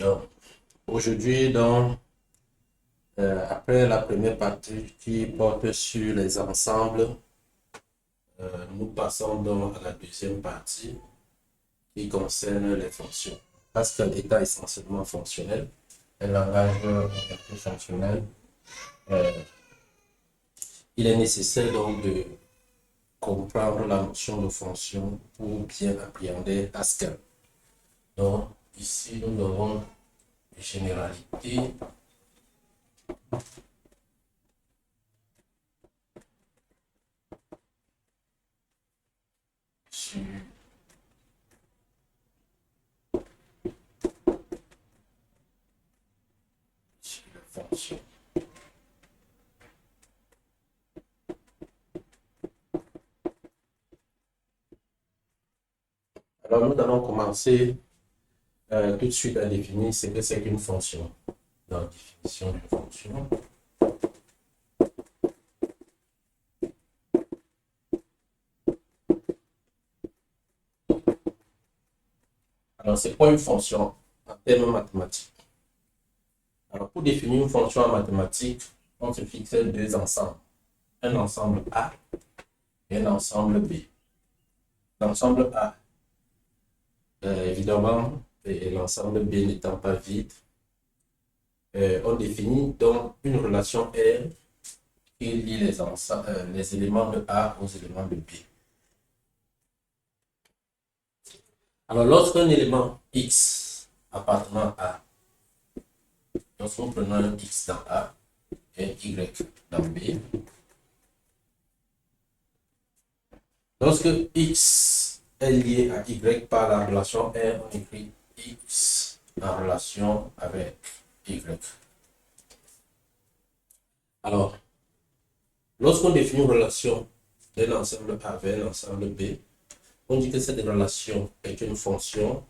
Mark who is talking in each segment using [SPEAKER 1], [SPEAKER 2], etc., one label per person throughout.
[SPEAKER 1] Donc, aujourd'hui, après la première partie qui porte sur les ensembles, nous passons donc à la deuxième partie qui concerne les fonctions. Pascal étant essentiellement fonctionnel, un langage un peu fonctionnel, euh, il est nécessaire donc de comprendre la notion de fonction pour bien appréhender Pascal. Donc, ici, nous avons une généralité sur la fonction. Alors, nous allons commencer tout de suite à définir ce que c'est qu'une fonction. Dans la définition d'une fonction, alors c'est quoi une fonction en termes mathématiques? Alors, pour définir une fonction en mathématiques, on se fixe deux ensembles. Un ensemble A et un ensemble B. L'ensemble A, évidemment, et l'ensemble B n'étant pas vide, on définit donc une relation R qui lie les éléments de A aux éléments de B. Alors, lorsqu'un élément X appartenant à, lorsque nous prenons un X dans A et un Y dans B, lorsque X est lié à Y par la relation R, on écrit X en relation avec Y. Alors, lorsqu'on définit une relation d'un ensemble A vers un ensemble B, on dit que cette relation est une fonction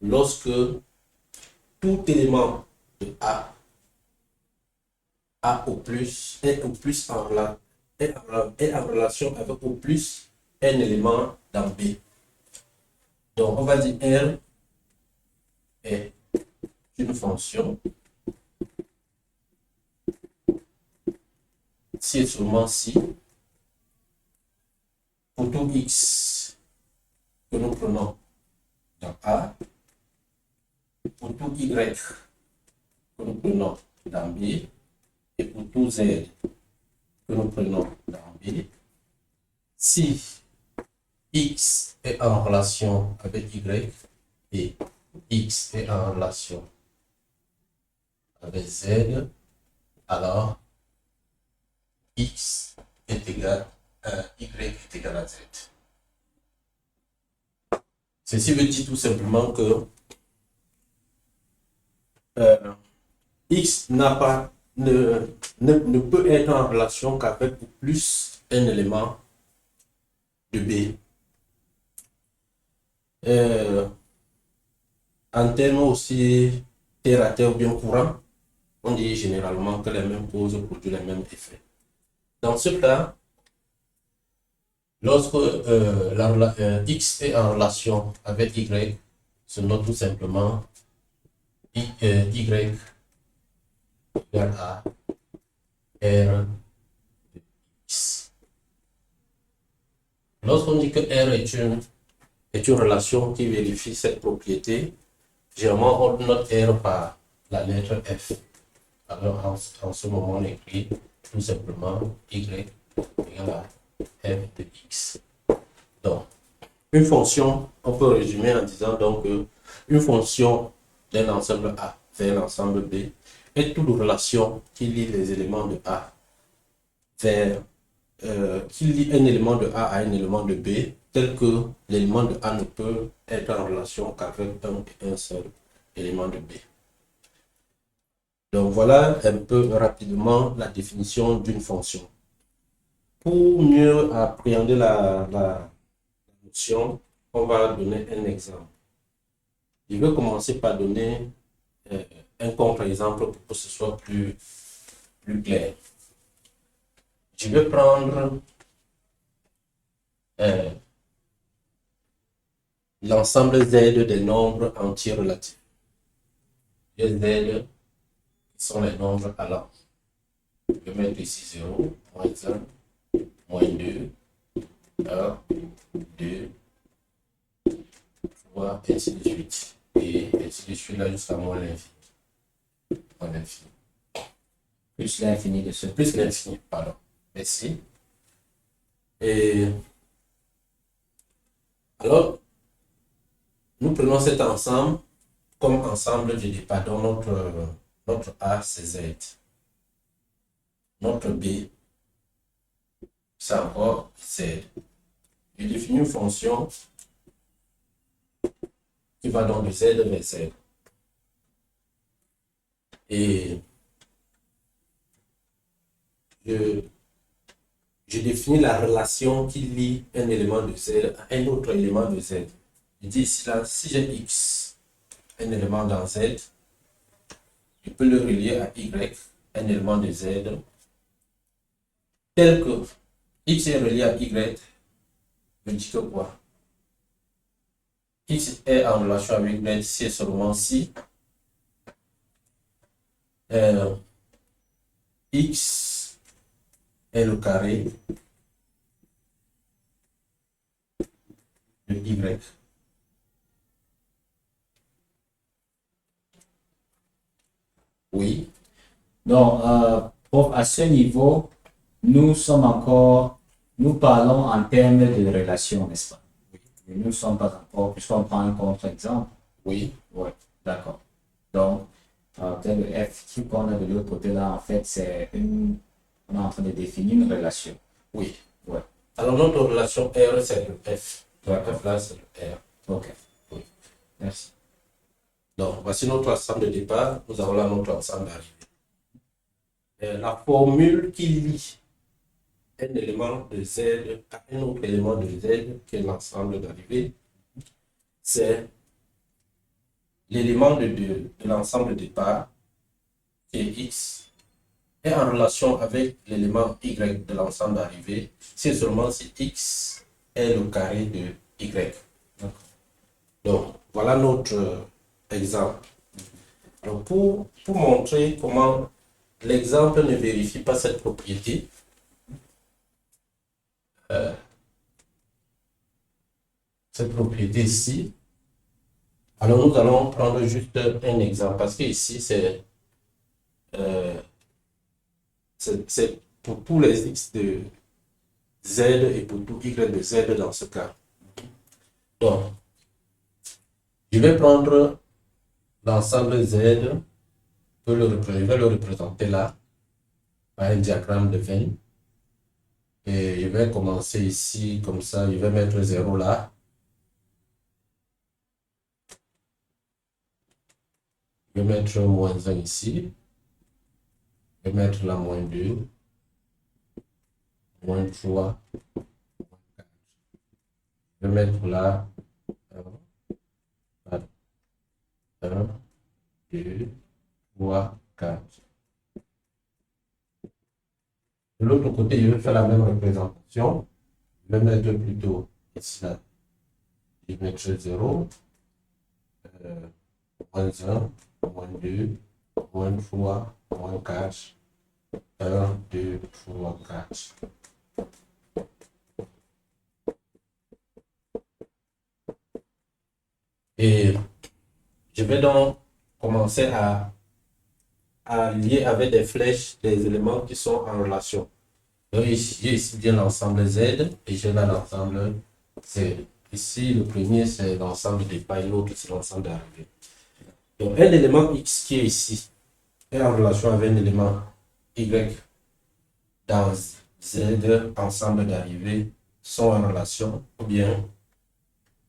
[SPEAKER 1] lorsque tout élément de A est en relation avec au plus un élément dans B. Donc, on va dire R est une fonction si et seulement si pour tout X que nous prenons dans A, pour tout Y que nous prenons dans B, et pour tout Z que nous prenons dans B, si X est en relation avec Y et X est en relation avec Z, alors X est égal à Y est égal à Z. Ceci veut dire tout simplement que X ne peut être en relation qu'avec plus un élément de B. En termes aussi terre à terre ou bien courant, on dit généralement que les mêmes causes produisent les mêmes effets. Dans ce cas, lorsque X est en relation avec Y, se note tout simplement Y égale à R de X. Lorsqu'on dit que R est une relation qui vérifie cette propriété, généralement on note R par la lettre F. Alors en ce moment on écrit tout simplement Y égale à F de X. Donc, une fonction, on peut résumer en disant donc que une fonction d'un ensemble A vers l'ensemble B est toute relation qui lie les éléments de A vers qui lie un élément de A à un élément de B, tel que l'élément de A ne peut être en relation qu'avec un seul élément de B. Donc voilà un peu rapidement la définition d'une fonction. Pour mieux appréhender la notion, on va donner un exemple. Je vais commencer par donner un contre-exemple pour que ce soit plus clair. Je vais prendre l'ensemble Z des nombres entiers relatifs. j'ai Z qui sont les nombres allant. Je vais mettre ici 0, moins 1, moins 2, 1, 2, 3, ainsi de suite. Et ainsi de suite là jusqu'à moins l'infini. Moins l'infini.
[SPEAKER 2] Plus l'infini de ce.
[SPEAKER 1] Plus l'infini, pardon. Merci. Et alors, nous prenons cet ensemble comme ensemble de départ. Donc notre A, c'est Z. Notre B, c'est encore Z. Je définis une fonction qui va donc de Z vers Z. Et je définis la relation qui lie un élément de Z à un autre élément de Z. Je dis ici là, si j'ai X, un élément dans Z, je peux le relier à Y, un élément de Z, tel que X est relié à Y, je dis que quoi? X est en relation avec Y, c'est seulement si X est le carré de Y. Oui.
[SPEAKER 2] Donc, prof, à ce niveau, nous parlons en termes de relation, n'est-ce pas?
[SPEAKER 1] Oui.
[SPEAKER 2] Mais nous ne sommes pas encore, puisqu'on prend un contre-exemple.
[SPEAKER 1] Oui.
[SPEAKER 2] Oui, d'accord. Donc, le F qu'on a de l'autre côté là, en fait, on est en train de définir une relation.
[SPEAKER 1] Oui.
[SPEAKER 2] Ouais.
[SPEAKER 1] Alors, notre relation R, c'est le F. Donc, F là, c'est le R.
[SPEAKER 2] Ok.
[SPEAKER 1] Oui.
[SPEAKER 2] Merci.
[SPEAKER 1] Donc, voici notre ensemble de départ. Nous avons là notre ensemble d'arrivée. La formule qui lie un élément de Z à un autre élément de Z, qui est l'ensemble d'arrivée, c'est l'élément de l'ensemble de départ, qui est X, est en relation avec l'élément Y de l'ensemble d'arrivée, si seulement si X est le carré de Y. Donc, voilà notre exemple. Alors, pour montrer comment l'exemple ne vérifie pas cette propriété, ici, alors nous allons prendre juste un exemple, parce que ici, c'est pour tous les X de Z et pour tout Y de Z dans ce cas. Donc, je vais prendre l'ensemble Z, je vais le représenter là, par un diagramme de veine. Et je vais commencer ici, comme ça, je vais mettre 0 là. Je vais mettre moins 1 ici. Je vais mettre là moins 2, moins 3, moins 4. Je vais mettre là 1, 2, 3, 4. De l'autre côté, je vais faire la même représentation. Je vais mettre plutôt ici là. Je vais mettre 0, moins 1, moins 2, moins 3, moins 4. 1, 2, 3, 4. Et je vais donc commencer à lier avec des flèches des éléments qui sont en relation. Donc j'ai ici bien l'ensemble Z et j'ai là l'ensemble Z. Ici, le premier, c'est l'ensemble des pailles, l'autre, c'est l'ensemble d'arrivée. Donc, un élément X qui est ici est en relation avec un élément Y dans Z, ensemble d'arrivée, sont en relation, ou bien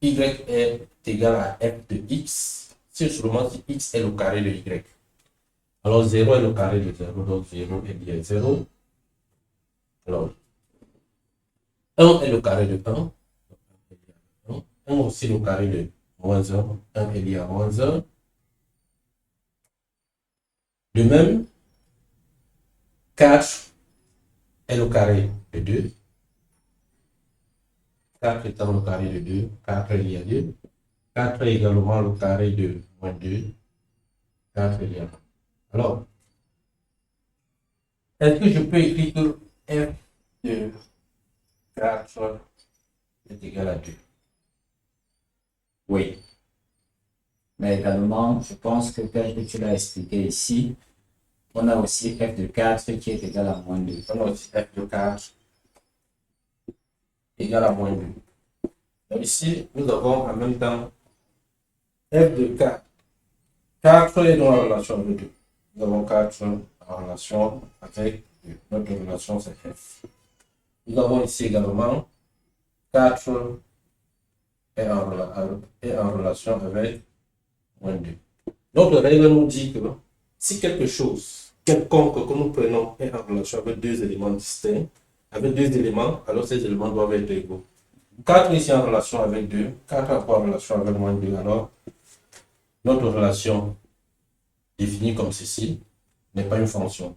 [SPEAKER 1] Y est égal à F de X, si seulement si X est le carré de Y. Alors, 0 est le carré de 0, donc 0 est bien 0. Alors, 1 est le carré de 1. 1 aussi le carré de moins 1. 1 est lié à moins 1. De même, 4 est le carré de 2. 4 étant le carré de 2, 4 est lié à 2. 4 est également le carré de moins 2. 4 éléments. Alors, est-ce que je peux écrire que f de 4 est égal à 2?
[SPEAKER 2] Oui. Mais également, je pense que tel que tu l'as expliqué ici, on a aussi f de 4 qui est égal à moins 2.
[SPEAKER 1] On a aussi f de 4 égal à moins 2. Donc ici, nous avons en même temps f de 4. 4 est dans la relation avec 2. Nous avons 4 en relation avec 2. Notre relation, c'est f. Nous avons ici également 4 est en relation avec moins 2. Notre règle nous dit que si quelque chose, quelconque que nous prenons est en relation avec deux éléments distincts, avec deux éléments, alors ces éléments doivent être égaux. 4 ici en relation avec 2, 4 en relation avec moins 2, alors notre relation définie comme ceci n'est pas une fonction.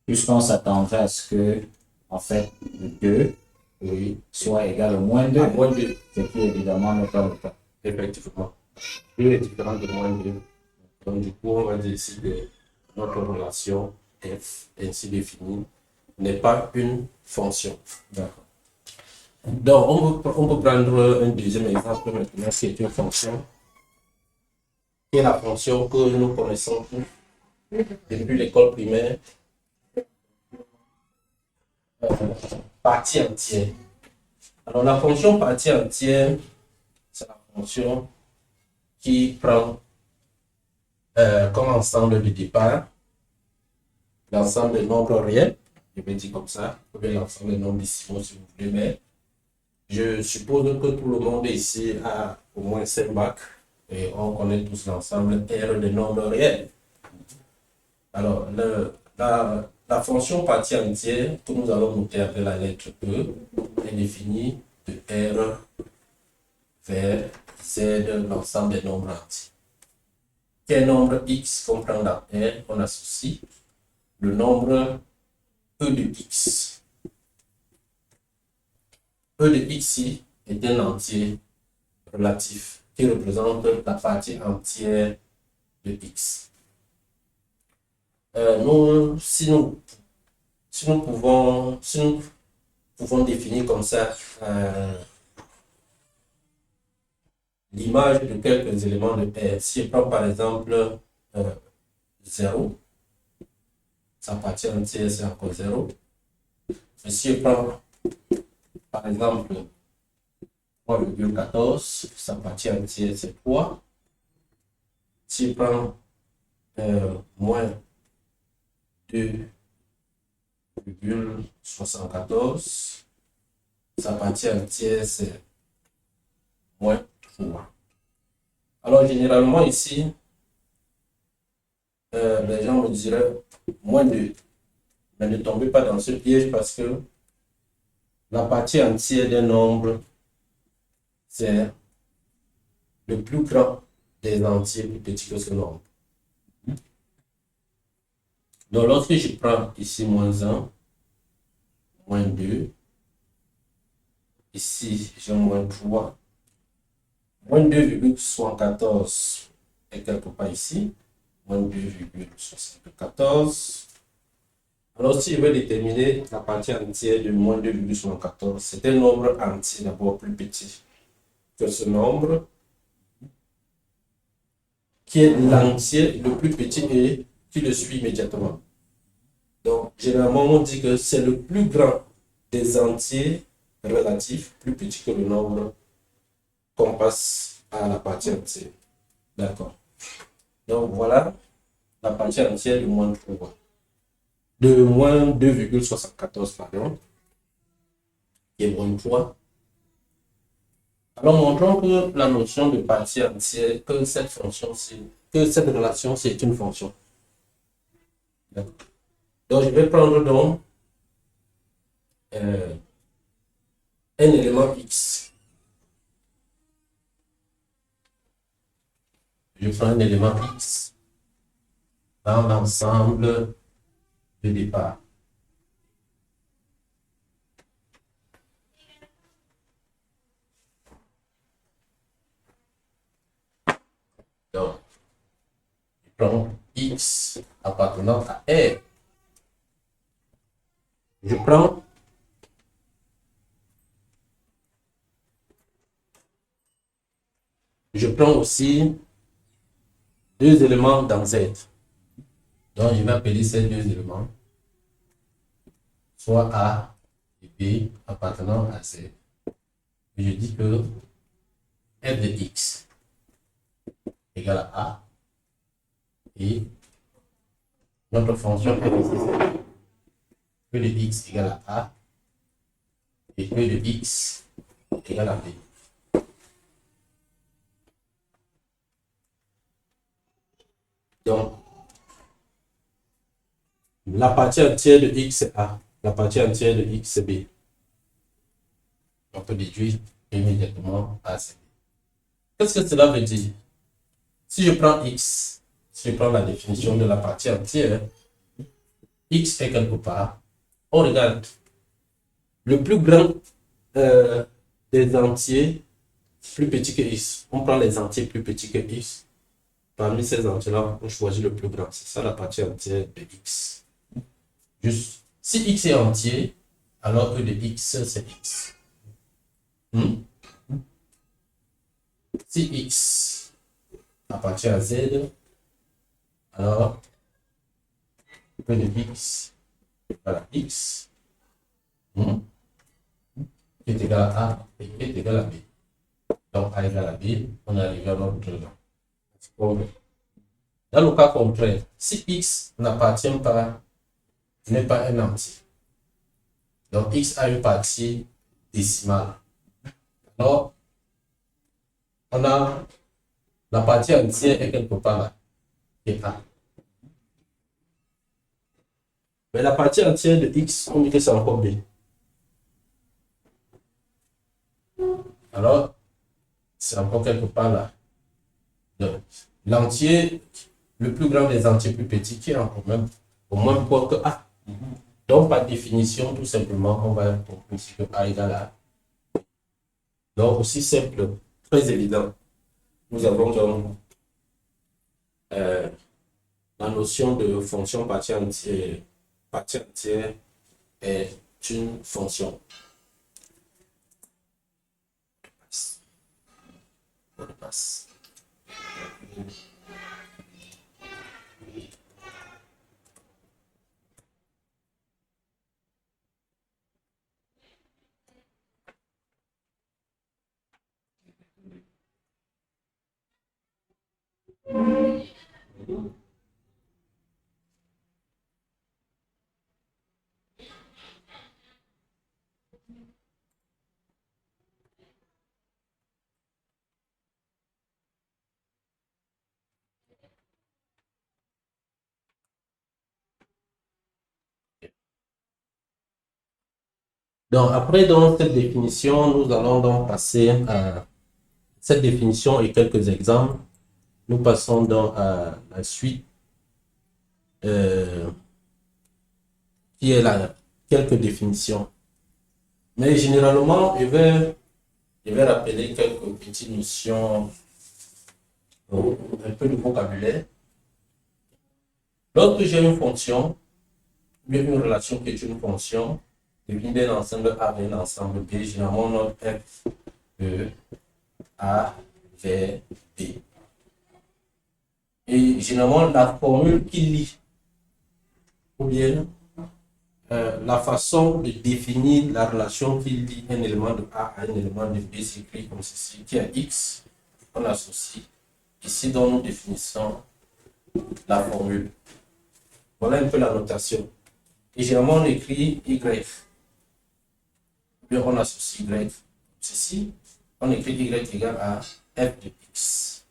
[SPEAKER 2] Puisqu'on s'attendrait à ce que, en fait, le 2
[SPEAKER 1] Oui.
[SPEAKER 2] soit égal au moins 2.
[SPEAKER 1] À moins 2.
[SPEAKER 2] Ce qui évidemment n'est pas le cas.
[SPEAKER 1] Effectivement. 2 est différent de moins 2. Donc, du coup, on va dire ici que notre relation f, ainsi définie, n'est pas une fonction.
[SPEAKER 2] D'accord.
[SPEAKER 1] Donc, on peut prendre un deuxième exemple maintenant, qui est une fonction, qui est la fonction que nous connaissons tous depuis l'école primaire, partie entière. Alors, la fonction partie entière, c'est la fonction qui prend comme ensemble de départ l'ensemble des nombres réels, je vais dire comme ça, ou bien l'ensemble des nombres décimaux si vous voulez, mais je suppose que tout le monde ici a au moins 5 bacs et on connaît tous l'ensemble R des nombres réels. Alors, la fonction partie entière que nous allons noter avec la lettre E est définie de R vers Z, l'ensemble des nombres entiers. Quel nombre X qu'on prend dans R, on associe le nombre E de X. E de X est un entier relatif qui représente la partie entière de X. Si nous pouvons définir comme ça l'image de quelques éléments de R. Si je prends par exemple 0, sa partie entière c'est encore 0. Et si je prends par exemple 3,14, sa partie entière c'est 3. Si je prends moins 2,74, sa partie entière c'est moins 3. Alors généralement ici, les gens me diraient moins 2. Mais ne tombez pas dans ce piège parce que la partie entière d'un nombre, c'est le plus grand des entiers plus petit que ce nombre. Donc lorsque je prends ici moins 1, moins 2, ici j'ai moins 3, moins 2,74 est quelque part ici, moins 2,74. Alors si je veux déterminer la partie entière de moins 2,74, c'est un nombre entier d'abord plus petit que ce nombre, qui est l'entier le plus petit et qui le suit immédiatement. Donc, généralement, on dit que c'est le plus grand des entiers relatifs, plus petit que le nombre qu'on passe à la partie entière. D'accord. Donc, voilà la partie entière de moins 3. De moins 2,74, pardon, qui est moins 3. Alors, montrons que la notion de partie entière, que cette fonction-ci, que cette relation, c'est une fonction. D'accord. Donc, je vais prendre donc un élément X. Je prends un élément X dans l'ensemble de départ. Donc, je prends X appartenant à R. Je prends aussi deux éléments dans Z. Donc, je vais appeler ces deux éléments soit A et B appartenant à Z. Je dis que f de X égale à A et notre fonction f de X égale à A et E de X égale à B. Donc, la partie entière de X c'est A, la partie entière de X c'est B. On peut déduire immédiatement A c'est B. Qu'est-ce que cela veut dire? Si je prends X, si je prends la définition de la partie entière, X est quelque part. On regarde le plus grand des entiers plus petit que X. On prend les entiers plus petits que X. Parmi ces entiers-là, on choisit le plus grand. C'est ça la partie entière de X. Juste, si X est entier, alors E de X, c'est X. Si X appartient à Z, alors E de X, voilà, X, est égal à A et est égal à B. Donc A égale à B, on arrive à notre problème. Dans le cas contraire, si X n'appartient pas, n'est pas un entier, donc X a une partie décimale, alors on a la partie entière est quelque part là, et A. Mais la partie entière de X, on dit que c'est encore B. Alors, c'est encore quelque part là. Donc, l'entier, le plus grand des entiers plus petits qui est encore même au moins point que A. Donc, par définition, tout simplement, on va conclure que A égale à A. Donc, aussi simple, très évident. Nous avons donc la notion de fonction partie entière. Partie entière est une fonction. Mot de passe. Donc, après donc, cette définition, nous allons donc passer à cette définition et quelques exemples. Nous passons donc à la suite qui est là, quelques définitions. Mais généralement, je vais rappeler quelques petites notions, un peu de vocabulaire. Lorsque j'ai une fonction, une relation qui est une fonction, définie d'un ensemble A vers un ensemble B, généralement on note F, E, A, V, B. Et généralement la formule qui lie, ou bien la façon de définir la relation qui lie un élément de A à un élément de B s'écrit comme ceci, qui est X, on associe. Ici, donc, nous définissons la formule. Voilà un peu la notation. Et généralement, on écrit Y. Puis on associe Y. Ceci, on écrit Y égale à F de X.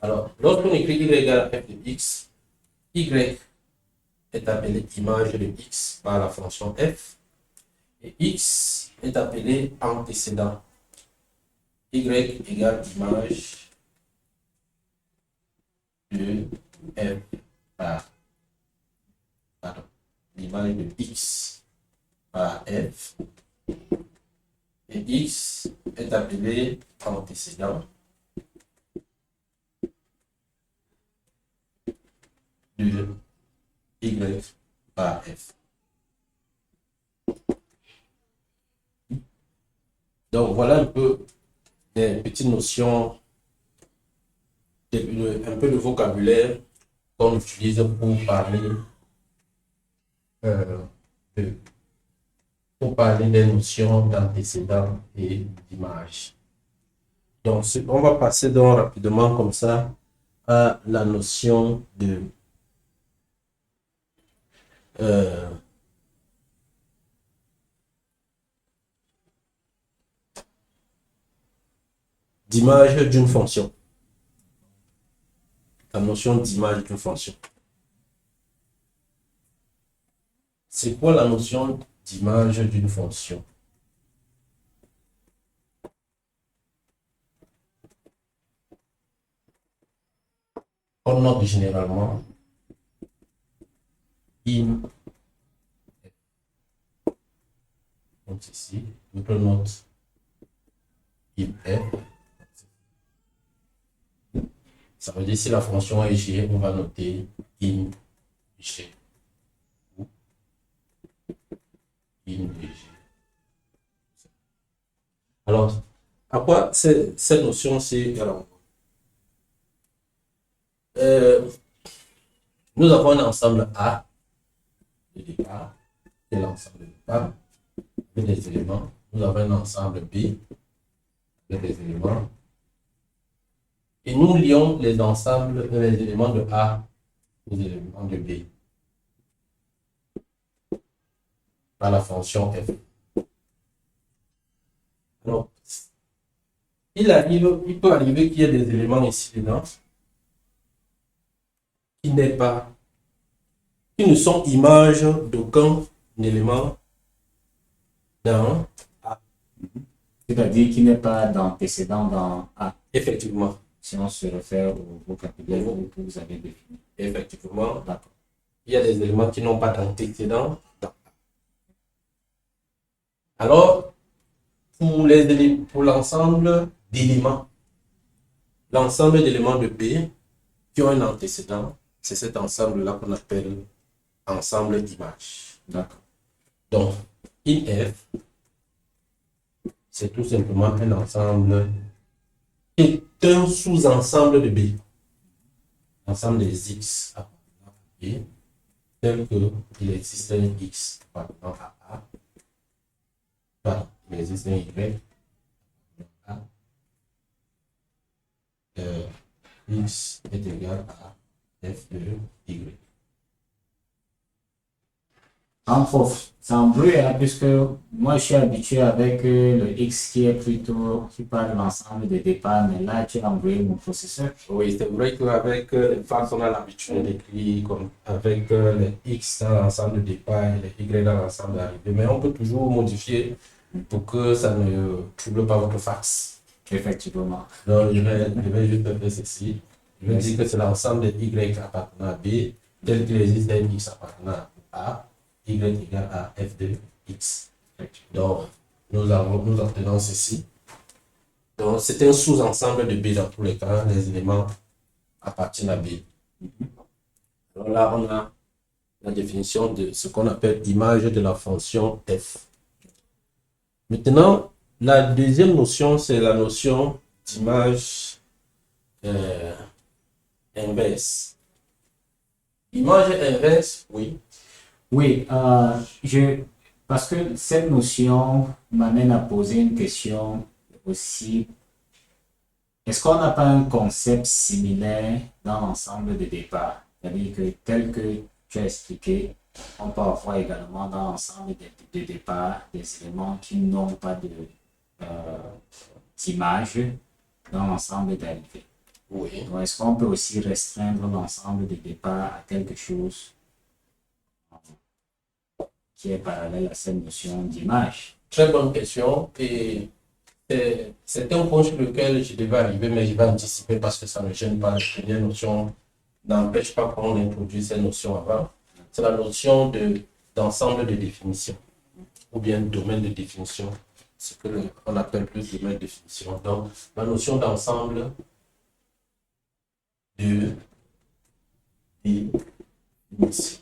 [SPEAKER 1] Alors, lorsqu'on écrit Y égale à F de X, Y est appelé image de X par la fonction F. Et X est appelé antécédent. Y égale image de F par l'image de X par F. Et X est appelé antécédent. de Y par F. Donc, voilà un peu des petites notions, un peu de vocabulaire qu'on utilise euh, de- pour parler des notions d'antécédent et d'image. Donc, on va passer donc rapidement comme ça à la notion euh, d'image d'une fonction. La notion d'image d'une fonction. C'est quoi la notion d'image d'une fonction? On note généralement in, donc ici, notre note in f. Ça veut dire si la fonction est g, on va noter in g. In g. Alors, à quoi cette notion c'est alors, nous avons un ensemble A de départ, c'est l'ensemble de départ avec des éléments. Nous avons un ensemble B avec des éléments. Et nous lions les ensembles, les éléments de A aux éléments de B par la fonction f. Alors, il peut arriver qu'il y ait des éléments ici dedans qui ne sont images d'aucun élément dans A.
[SPEAKER 2] C'est-à-dire qu'il n'est pas d'antécédent dans A.
[SPEAKER 1] Effectivement.
[SPEAKER 2] Si on se réfère au vocabulaire que vous avez défini.
[SPEAKER 1] Effectivement. D'accord. Il y a des éléments qui n'ont pas d'antécédent dans A. Alors, pour l'ensemble d'éléments, l'ensemble d'éléments de B qui ont un antécédent, c'est cet ensemble-là qu'on appelle ensemble d'images.
[SPEAKER 2] D'accord.
[SPEAKER 1] Donc, IF, c'est tout simplement un ensemble et un sous-ensemble de B. L'ensemble des X appartenant à B, tel qu'il existe un X appartenant à A, pardon, il existe un Y appartenant à X est égal à F de Y.
[SPEAKER 2] En prof, c'est embrouille, hein, puisque moi je suis habitué avec le X qui est plutôt, qui parle de l'ensemble des départs, mais là tu as embrouillé mon processeur.
[SPEAKER 1] Oui, c'est vrai qu'avec les phases, on a l'habitude d'écrire comme avec les X dans l'ensemble de départ et les Y dans l'ensemble d'arrivée, mais on peut toujours modifier pour que ça ne trouble pas votre fax.
[SPEAKER 2] Effectivement.
[SPEAKER 1] Donc, je vais juste faire ceci. Je vais dire que c'est l'ensemble des Y appartenant à B, tel qu'il existe un X appartenant à A, Y égale à F de X. Donc, nous obtenons ceci. Donc, c'est un sous-ensemble de B dans tous les cas. Les éléments appartiennent à B. Alors là, on a la définition de ce qu'on appelle image de la fonction F. Maintenant, la deuxième notion, c'est la notion d'image inverse. Image inverse, oui.
[SPEAKER 2] Oui, parce que cette notion m'amène à poser une question aussi. Est-ce qu'on n'a pas un concept similaire dans l'ensemble des départs? C'est-à-dire que tel que tu as expliqué, on peut avoir également dans l'ensemble des départs des éléments qui n'ont pas d'image dans l'ensemble d'arrivée.
[SPEAKER 1] Oui.
[SPEAKER 2] Donc, est-ce qu'on peut aussi restreindre l'ensemble des départs à quelque chose qui est parallèle à cette notion d'image?
[SPEAKER 1] Très bonne question. Et c'est un point sur lequel je devais arriver, mais je vais anticiper parce que ça ne gêne pas. La première notion n'empêche pas qu'on introduise ces notions avant. C'est la notion d'ensemble de définition ou bien domaine de définition. C'est ce qu'on appelle plus domaine de définition. Donc, la notion d'ensemble de ici.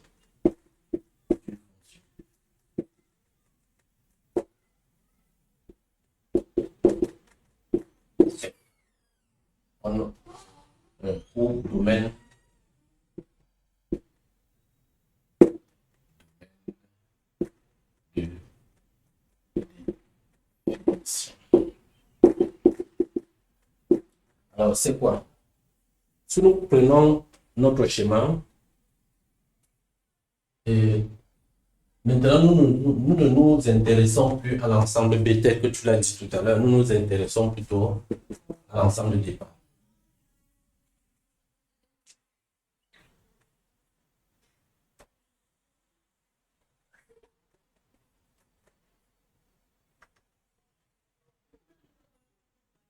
[SPEAKER 1] Ou domaine de définition. Alors, c'est quoi? Si nous prenons notre schéma, et maintenant nous ne nous intéressons plus à l'ensemble B tel que tu l'as dit tout à l'heure, nous nous intéressons plutôt à l'ensemble de départ.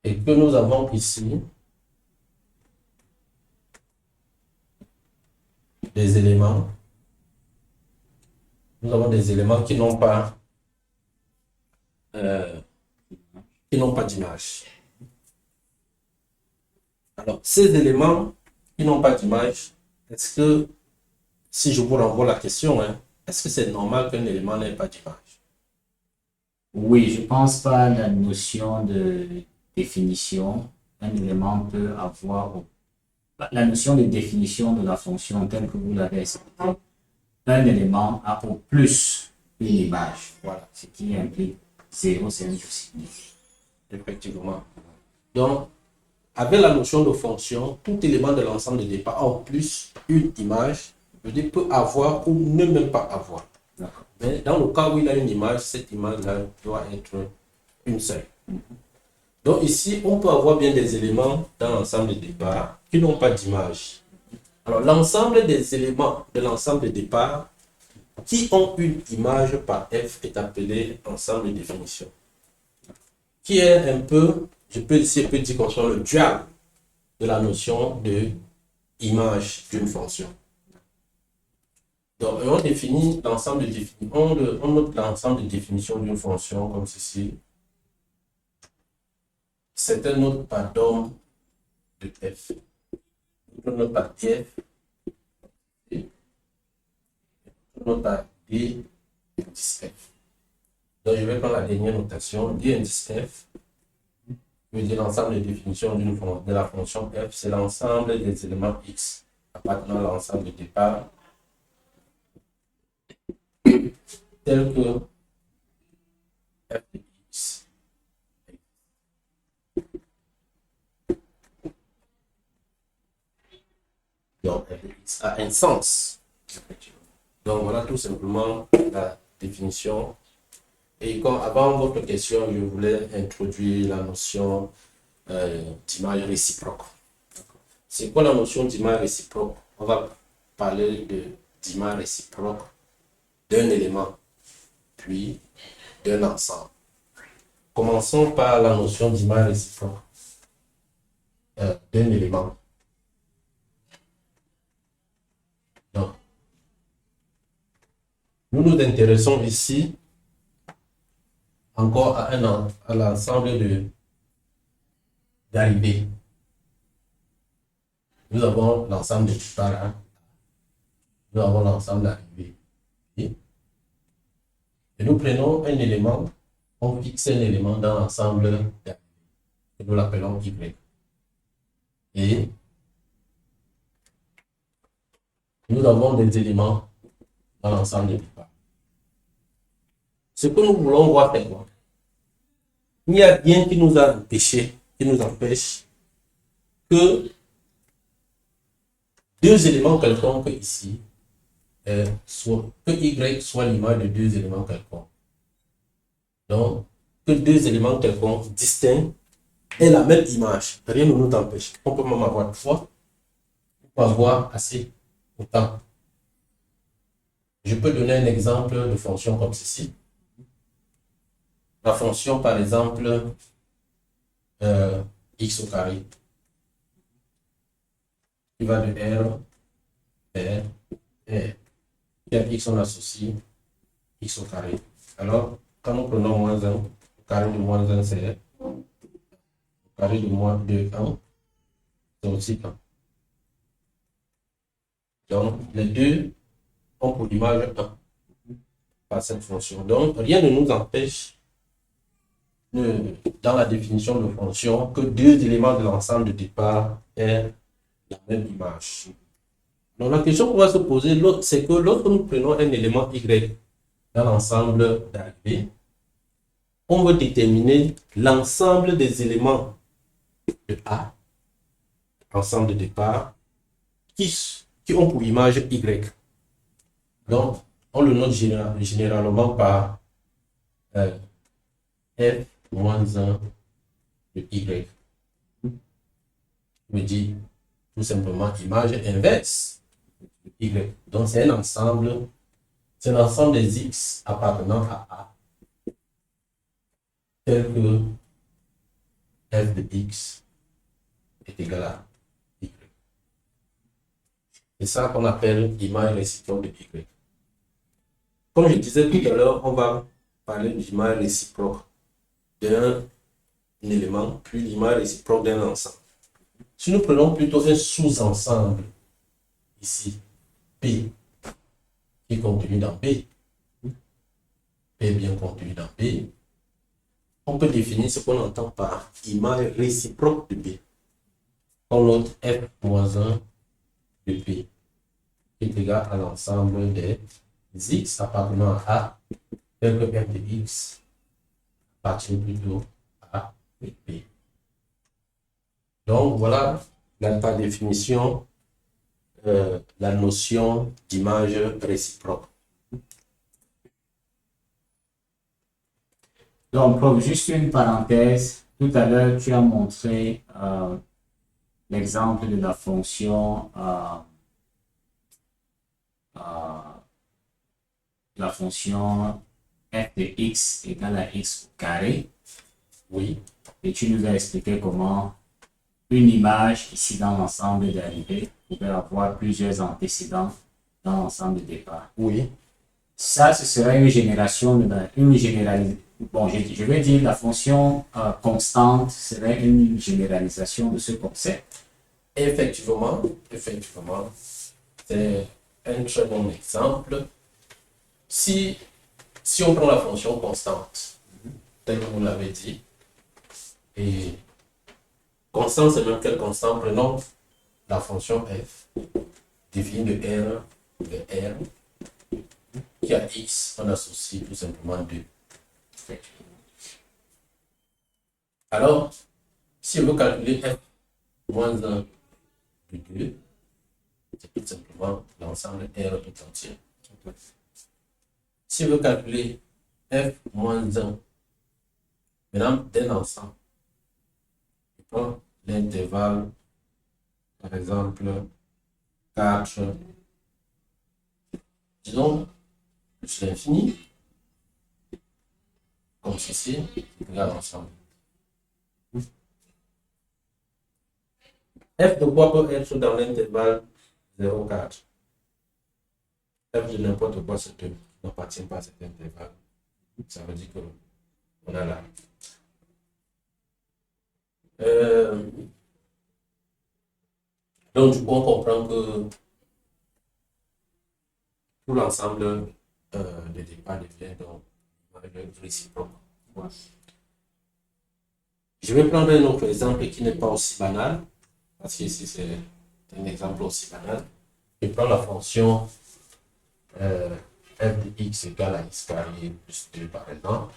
[SPEAKER 1] Et que nous avons ici des éléments. Nous avons des éléments qui n'ont pas d'image. Alors, ces éléments qui n'ont pas d'image, est-ce que, si je vous renvoie la question, est-ce que c'est normal qu'un élément n'ait pas d'image?
[SPEAKER 2] Oui, je pense pas la notion de définition. Un élément peut avoir la notion de définition de la fonction telle que vous l'avez expliqué. Un élément a au plus une image. Voilà, ce qui implique 0, c'est un souci.
[SPEAKER 1] Effectivement. Donc, avec la notion de fonction, tout élément de l'ensemble de départ a en plus une image, peut avoir ou ne même pas avoir. Mais dans le cas où il a une image, cette image-là doit être une seule. Donc ici, on peut avoir bien des éléments dans l'ensemble de départ qui n'ont pas d'image. Alors l'ensemble des éléments de l'ensemble de départ qui ont une image par F est appelé ensemble de définition. Qui est un peu, je peux dire qu'on soit le diable de la notion de image d'une fonction. Donc, on définit l'ensemble de définitions, on note l'ensemble de définitions d'une fonction comme ceci. C'est un autre pardon de f. On note par f. On note par d indice f. Donc, je vais prendre la dernière notation. D indice f veut dire l'ensemble des définitions de la fonction f. C'est l'ensemble des éléments x appartenant à l'ensemble de départ tel que f de x. Donc, f de x a un sens. Donc, voilà tout simplement la définition. Et avant votre question, je voulais introduire la notion d'image réciproque. C'est quoi la notion d'image réciproque? On va parler d'image réciproque d'un élément, puis d'un ensemble. Commençons par la notion d'image réciproque d'un élément. Donc, nous nous intéressons ici encore à l'ensemble d'arrivées. Nous avons l'ensemble de départ, nous avons l'ensemble d'arrivées. Et nous prenons un élément, on fixe un élément dans l'ensemble d'arrivées. Et nous l'appelons Y. Et nous avons des éléments dans l'ensemble de départ. Ce que nous voulons voir, c'est quoi? Il n'y a rien qui nous a empêché, qui nous empêche que deux éléments quelconques ici, que Y soit l'image de deux éléments quelconques. Donc, que deux éléments quelconques distincts aient la même image. Rien ne nous empêche. On peut même avoir trois, on peut avoir assez autant. Je peux donner un exemple de fonction comme ceci. La fonction, par exemple, x au carré, qui va de R vers R. Et à x, on associe x au carré. Alors, quand nous prenons moins 1, le carré de moins 1, c'est R. Le carré de moins 2, 1, c'est aussi 1. Donc, les deux ont pour image 1 par cette fonction. Donc, rien ne nous empêche, dans la définition de fonction, que deux éléments de l'ensemble de départ aient la même image. Donc, la question qu'on va se poser, c'est que lorsque nous prenons un élément Y dans l'ensemble d'arrivée, on veut déterminer l'ensemble des éléments de A, ensemble de départ, qui ont pour image Y. Donc, on le note généralement par F moins 1 de Y. Je dis tout simplement image inverse de Y. Donc, c'est un ensemble, c'est l'ensemble des X appartenant à A, tel que F de X est égal à Y. C'est ça qu'on appelle image réciproque de Y. Comme je disais tout à l'heure, on va parler d'image réciproque d'un élément, puis l'image réciproque d'un ensemble. Si nous prenons plutôt un sous-ensemble, ici, P, qui est contenu dans B, P bien contenu dans B, on peut définir ce qu'on entend par image réciproque de B. On note F moins 1 de P, qui est égal à l'ensemble des X appartenant à A, tel que F de X appartient plutôt à P. Donc, voilà par définition la notion d'image réciproque.
[SPEAKER 2] Donc, pour juste une parenthèse, tout à l'heure, tu as montré l'exemple de la fonction f de x égale à x au carré.
[SPEAKER 1] Oui.
[SPEAKER 2] Et tu nous as expliqué comment une image ici dans l'ensemble d'arrivée pouvait avoir plusieurs antécédents dans l'ensemble de départ.
[SPEAKER 1] Oui.
[SPEAKER 2] Ça, ce serait une génération, bon, je vais dire la fonction constante serait une généralisation de ce concept.
[SPEAKER 1] Effectivement, c'est un très bon exemple. Si on prend la fonction constante, tel que vous l'avez dit, et constante, c'est même quelle constante? Prenons la fonction f, définie de R, qui a x, on associe tout simplement 2. Alors, si on veut calculer f moins 1 de 2, c'est tout simplement l'ensemble R tout entier. Si on veut calculer f moins 1, maintenant d'un ensemble, je prends l'intervalle, par exemple, 4, disons, plus l'infini, comme ceci, égal ensemble. F de quoi peut être dans l'intervalle 0,4? F de n'importe quoi, c'est qui n'appartient pas à cet intervalle. Ça veut dire qu'on a là. Donc, du coup, on comprend que tout l'ensemble de départ devient donc réciproque. Je vais prendre un autre exemple qui n'est pas aussi banal, parce que ici c'est un exemple aussi banal. Je prends la fonction f de x égale à x carré plus 2 par exemple.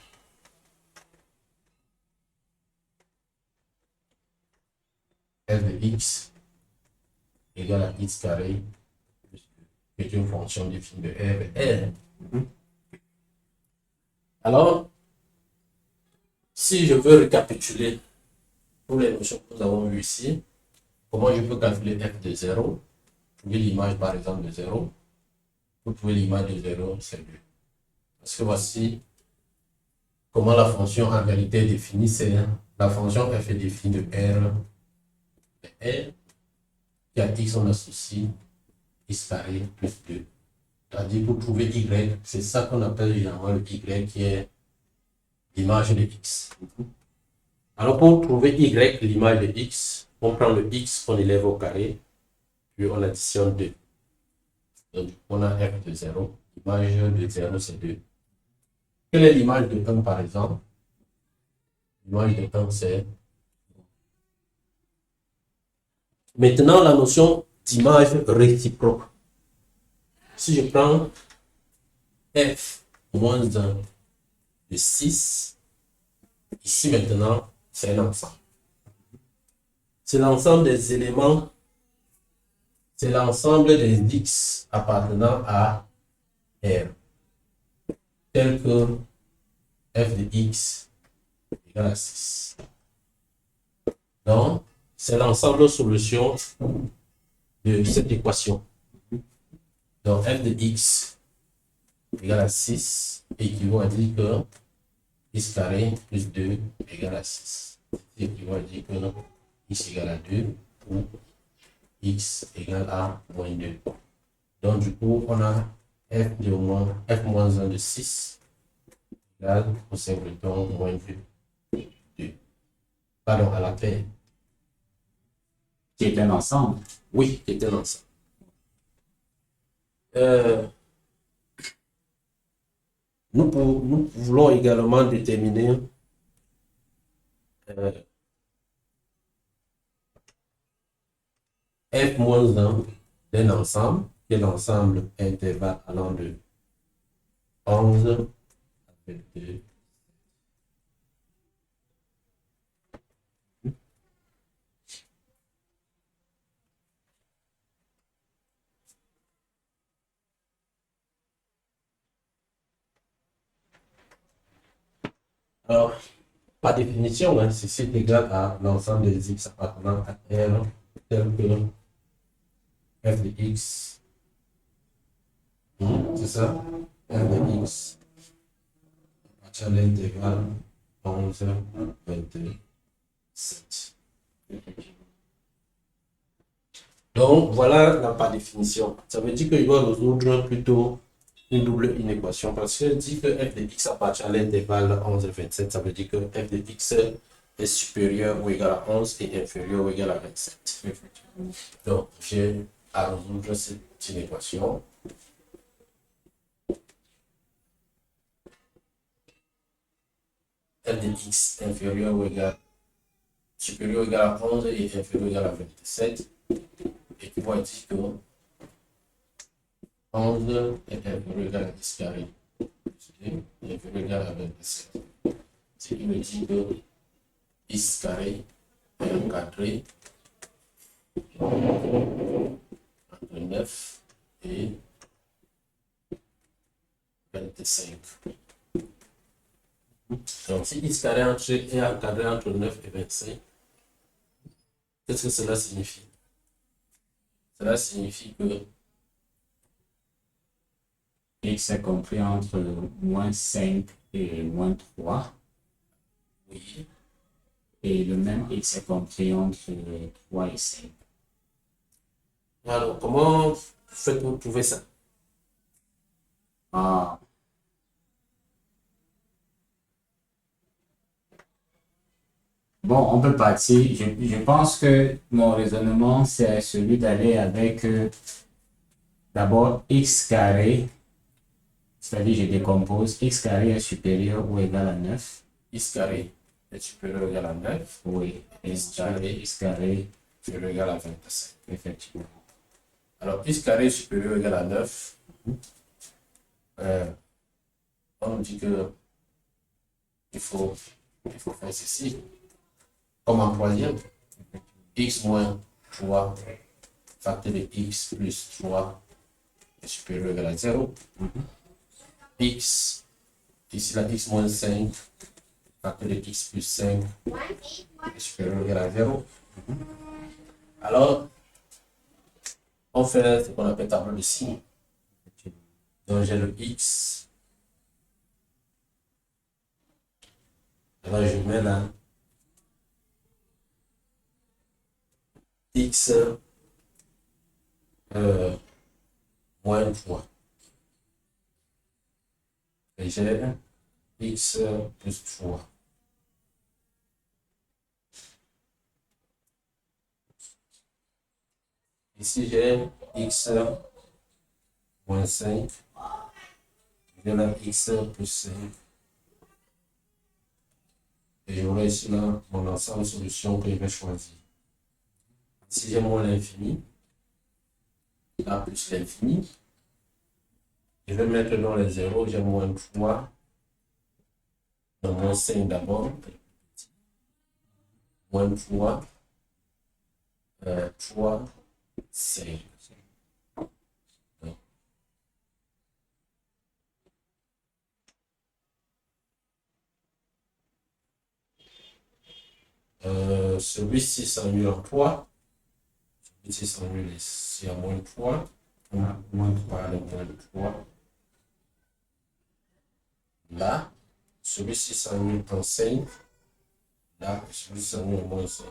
[SPEAKER 1] F de x égale à x carré plus 2, qui est une fonction définie de R et L. Alors, si je veux récapituler toutes les notions que nous avons vues ici, comment je peux calculer f de 0? Trouver l'image par exemple de 0. Pour trouver l'image de 0, c'est 2. Parce que voici comment la fonction en réalité est définie. C'est la fonction f est définie de R et R. Qui a x, on associe x carré plus 2. C'est-à-dire pour trouver y, c'est ça qu'on appelle généralement le y qui est l'image de x. Alors pour trouver y, l'image de x, on prend le x qu'on élève au carré, puis on additionne 2. Donc, on a f de 0. L'image de 0, c'est 2. Quelle est l'image de 1 par exemple? L'image de 1, c'est... Maintenant, la notion d'image réciproque. Si je prends f moins 1 de 6, ici maintenant, c'est un ensemble. C'est l'ensemble des éléments, c'est l'ensemble des x appartenant à R, tel que f de x égale à 6. Donc, c'est l'ensemble de solutions de cette équation. Donc, f de x égale à 6 équivaut à dire que x carré plus 2 égale à 6. Équivaut à dire que x égale à 2 ou x égale à moins 2. Donc, du coup, on a f moins 1 de 6 égale au singleton moins 2. Pardon, à la paire.
[SPEAKER 2] Qui est un ensemble.
[SPEAKER 1] Oui, qui est un ensemble. Nous voulons également déterminer f-1 d'un ensemble, qui est l'ensemble intervalle allant de 11 à 22. Alors, par définition, hein, ceci est égal à l'ensemble des x appartenant à R, tel que f de x, c'est ça, f de x, à l'intervalle 11, 22, 7. Donc, voilà la par définition. Ça veut dire qu'il va résoudre plutôt une double inéquation parce que dit que f de x appartient à l'intervalle 11 et 27, ça veut dire que f de x est supérieur ou égal à 11 et inférieur ou égal à 27. Donc, j'ai à résoudre cette inéquation. F de x inférieur ou égal, supérieur ou égal à 11 et inférieur ou égal à 27. Et tu vois ici que 11 est inférieur ou égal à x carré. Et inférieur ou égal à 27. Ce qui me dit que x carré est encadré entre 9 et 25. Donc, si x carré est encadré entre 9 et 25, qu'est-ce que cela signifie? Cela signifie que
[SPEAKER 2] X est compris entre moins 5 et moins 3.
[SPEAKER 1] oui.
[SPEAKER 2] Et le même X est compris entre 3 et 5.
[SPEAKER 1] Alors, comment faites-vous trouver ça?
[SPEAKER 2] Ah. Bon, on peut partir. Je pense que mon raisonnement, c'est celui d'aller avec d'abord x carré, c'est-à-dire je décompose, x carré est supérieur ou égal à 9.
[SPEAKER 1] X carré est supérieur ou égal à 9.
[SPEAKER 2] Oui,
[SPEAKER 1] X carré
[SPEAKER 2] x carré
[SPEAKER 1] supérieur ou égal à 25.
[SPEAKER 2] effectivement.
[SPEAKER 1] Alors, x carré supérieur ou égal à 9, on nous dit que il faut faire ceci. Comme en troisième, x moins 3 facteur de x plus 3 est supérieur ou égal à 0. X, ici la x moins 5 facteur de x plus 5 est supérieur ou égal à 0. Alors, on fait ce qu'on appelle tableau de signes. Donc, j'ai le x. Alors, je mets là x moins 3. Et j'ai x plus 3. Ici, j'ai x moins 5 égale à x plus 5. Et j'aurai ici là mon ensemble de solutions que je vais choisir. Si j'ai moins l'infini, là plus l'infini, je vais mettre dans les zéros, j'ai moins 3, donc moins 5 d'abord, moins 3, 3, 5. Celui-ci s'annule en 3. Celui-ci s'annule ici en moins 3. Moins 3, le moins 3. Là, celui-ci s'annule en 5. Là, celui-ci s'annule en moins 5.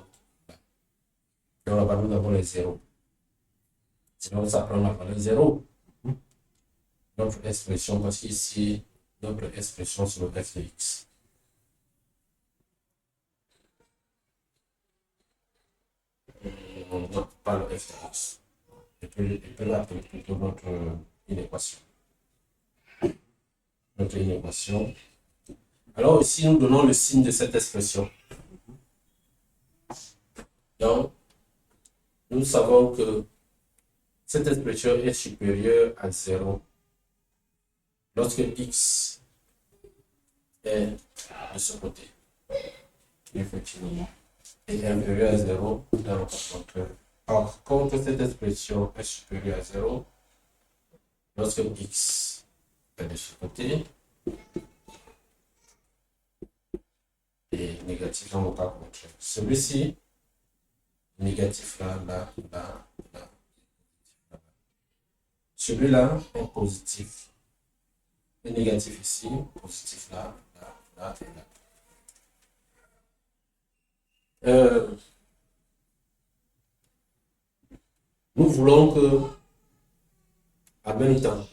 [SPEAKER 1] Là. Et on va nous avons les 0. Sinon, ça prend la valeur 0. Notre expression, parce qu'ici, notre expression sur le f de x. Non, pas le f de x. Je peux l'appeler plutôt notre inéquation. Notre inéquation. Alors ici, nous donnons le signe de cette expression. Donc, nous savons que cette expression est supérieure à 0 lorsque x est de ce côté. Effectivement. Et inférieur à 0 dans le cas contraire. Par contre, cette expression est supérieure à 0 lorsque x est de ce côté et négatif dans le cas contraire. Celui-ci, négatif là, là, là, là. Celui-là est positif. Et négatif ici, positif là, là, là et là. Nous voulons que, en même temps,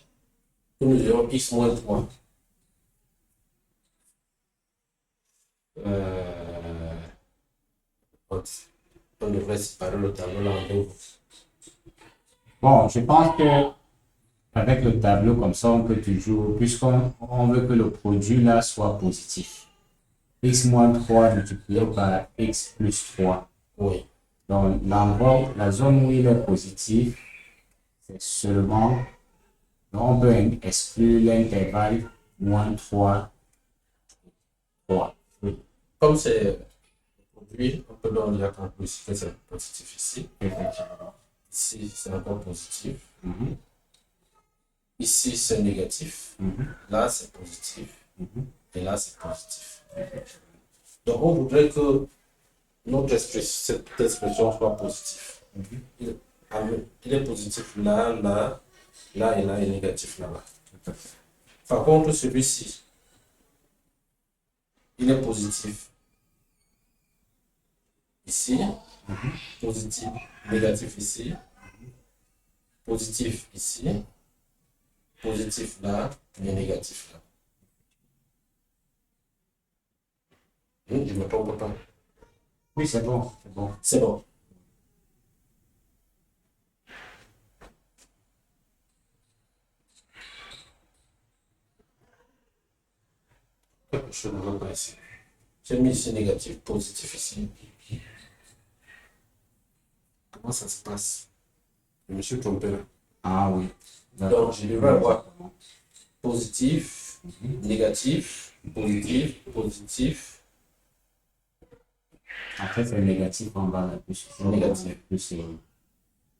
[SPEAKER 1] que nous ayons x moins 3. On devrait séparer le tableau là en deux.
[SPEAKER 2] Bon, je pense que avec le tableau comme ça, on peut toujours, puisqu'on veut que le produit là soit positif. X moins 3 multiplié par x plus 3.
[SPEAKER 1] Oui.
[SPEAKER 2] Donc, l'endroit, la zone où il est positif, c'est seulement, donc on peut exclure l'intervalle moins 3, 3.
[SPEAKER 1] Oui. Comme c'est produit, on peut donc dire qu'en plus que c'est positif ici.
[SPEAKER 2] Effectivement.
[SPEAKER 1] Ici, c'est encore positif.
[SPEAKER 2] Mhm.
[SPEAKER 1] Ici, c'est négatif.
[SPEAKER 2] Mhm.
[SPEAKER 1] Là, c'est positif.
[SPEAKER 2] Mhm.
[SPEAKER 1] Et là, c'est positif. Donc, on voudrait que cette expression soit positive. Il est positif là, là, là et là, et négatif là-bas. Par contre, celui-ci, il est positif ici, positif, négatif ici, positif ici, positif là, et négatif là. Je ne me trompe pas.
[SPEAKER 2] Oui, c'est bon, c'est bon.
[SPEAKER 1] C'est bon. Je ne vois pas ici. J'ai mis ici négatif, positif ici. Comment ça se passe? Je me suis trompé là.
[SPEAKER 2] Ah oui.
[SPEAKER 1] Donc, je devrais avoir positif, négatif, positif, positif.
[SPEAKER 2] En fait, c'est négatif en bas, là, plus.
[SPEAKER 1] Négatif.
[SPEAKER 2] Plus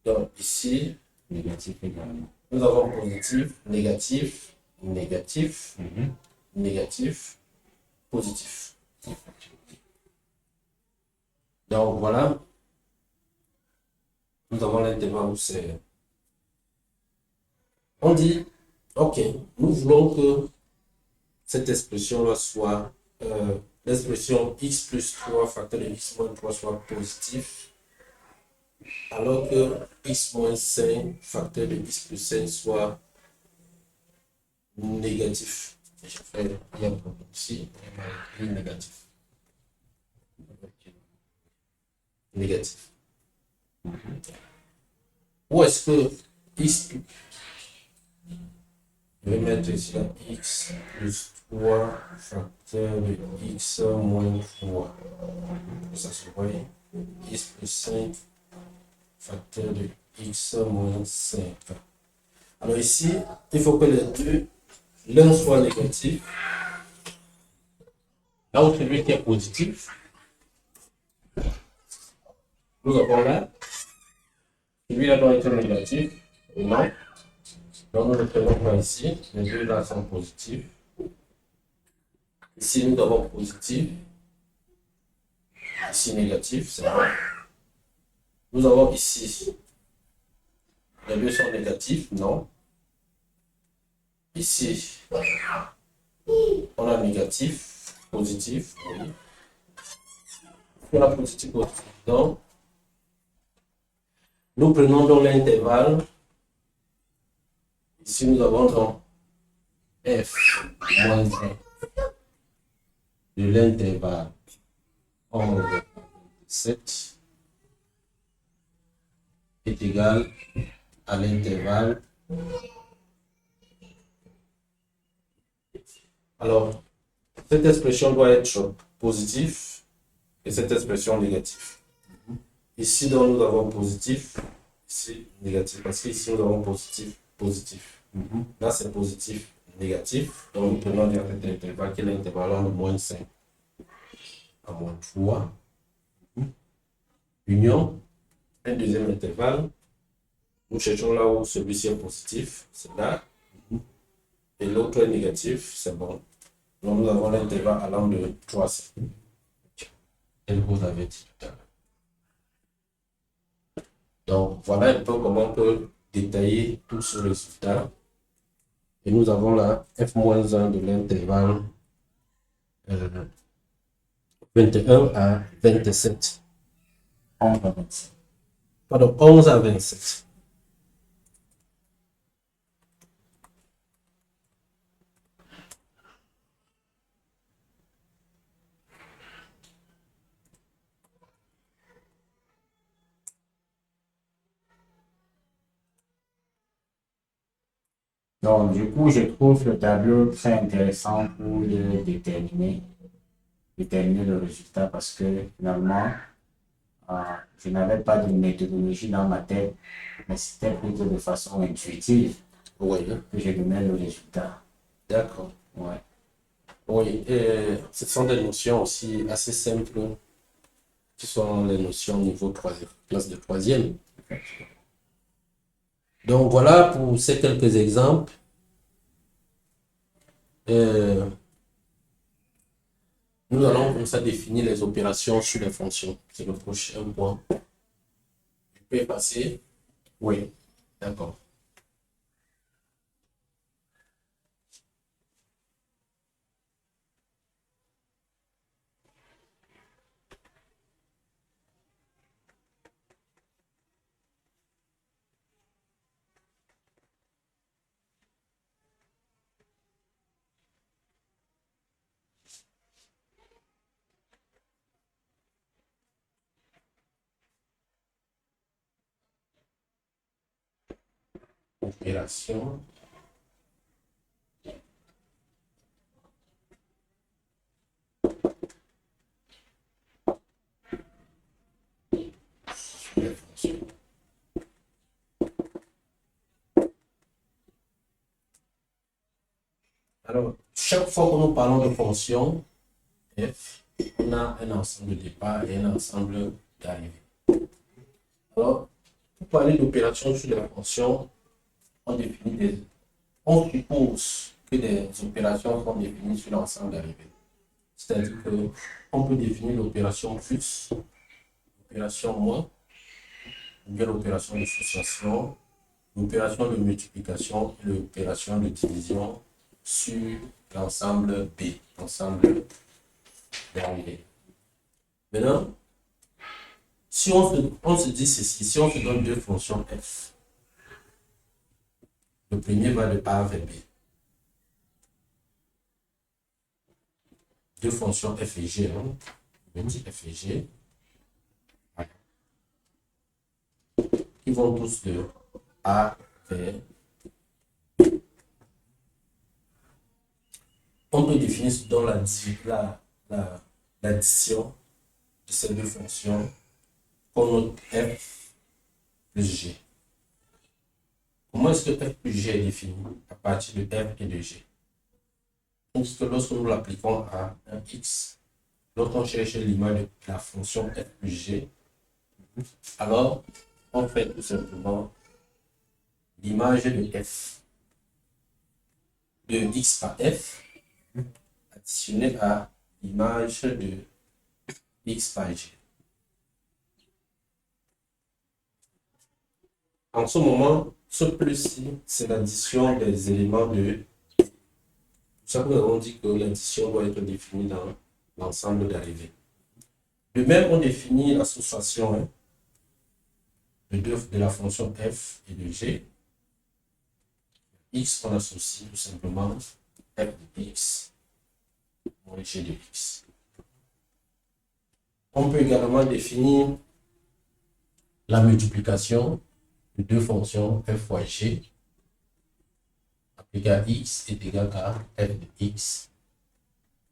[SPEAKER 1] Donc, ici,
[SPEAKER 2] négatif également.
[SPEAKER 1] nous avons positif, négatif, négatif,
[SPEAKER 2] Mhm.
[SPEAKER 1] négatif, positif. Donc, voilà. Nous avons l'intervalle où c'est. On dit, OK, nous voulons que cette expression-là soit l'expression x plus 3 facteur de x moins 3 soit positif, alors que x moins 5 facteur de x plus 5 soit négatif. Je fais bien ici, négatif. Négatif. Ou est-ce que x Je vais mettre ici la x plus 3 facteur de x moins 3. Ça se voit. X plus 5 facteur de x moins 5. Alors ici, il faut que les deux, l'un soit négatif. Là où celui qui est positif, nous avons là, celui-là doit être négatif. Non. Donc nous le prenons par ici. Les deux là sont positifs. Ici, nous avons positif. Ici, négatif, c'est bon. Nous avons ici, les deux sont négatifs, non. Ici, on a négatif, positif, oui. On a positif, positif, non. Nous prenons donc l'intervalle. Ici, nous avons donc f moins 1 de l'intervalle 11,7 est égal à l'intervalle. Alors, cette expression doit être positive et cette expression négative. Ici, donc, nous avons positif, ici, négatif, parce qu'ici, nous avons positif, positif. Là, c'est positif, négatif. Donc, nous prenons cet intervalle qui est l'intervalle de moins 5 à moins 3. Union, un deuxième intervalle. Nous cherchons là où celui-ci est positif, c'est là. Et l'autre est négatif, c'est bon. Donc, nous avons l'intervalle allant de 3. Elle vous avait dit tout à l'heure. Donc, voilà un peu comment on peut détailler tout ce résultat. Et nous avons là f-1 de l'intervalle 21 à 27.
[SPEAKER 2] 11 à 27.
[SPEAKER 1] Pardon, 11 à 27.
[SPEAKER 2] Donc, du coup, je trouve le tableau très intéressant pour déterminer le résultat parce que finalement, je n'avais pas de méthodologie dans ma tête, mais c'était plutôt de façon intuitive
[SPEAKER 1] Oui,
[SPEAKER 2] que je donnais le résultat.
[SPEAKER 1] d'accord.
[SPEAKER 2] Ouais.
[SPEAKER 1] Oui, et ce sont des notions aussi assez simples qui sont les notions niveau 3, classe de troisième. Donc voilà pour ces quelques exemples. Nous allons comme ça définir les opérations sur les fonctions. C'est le prochain point. Je peux passer?
[SPEAKER 2] Oui.
[SPEAKER 1] D'accord. Opération. Sur les fonctions. Alors, chaque fois que nous parlons de fonction f, on a un ensemble de départ et un ensemble d'arrivée. Alors, pour parler d'opérations sur les fonctions, on suppose que des opérations sont définies sur l'ensemble d'arrivée. C'est-à-dire qu'on peut définir l'opération plus, l'opération moins, ou bien l'opération de soustraction, l'opération de multiplication et l'opération de division sur l'ensemble B, l'ensemble d'arrivée. Maintenant, si on se dit ceci, si on se donne deux fonctions f, le premier va de A vers B. Deux fonctions f et g, hein? Je dis f et g, qui vont tous de A vers B. on peut définir dans l'addition de ces deux fonctions qu'on note f plus g. Comment est-ce que f plus g est défini à partir de f et de g? Puisque lorsque nous l'appliquons à un x, lorsqu'on cherche l'image de la fonction f plus g, alors on fait tout simplement l'image de f de x par f additionnée à l'image de x par g. En ce moment, ce plus-ci, c'est l'addition des éléments de... C'est ça que nous avons dit que l'addition doit être définie dans l'ensemble d'arrivées. De même, on définit l'association de la fonction f et de g. X, on associe tout simplement f de x moins g de x. On peut également définir la multiplication de deux fonctions f fois g appliquée à x est égal à f de x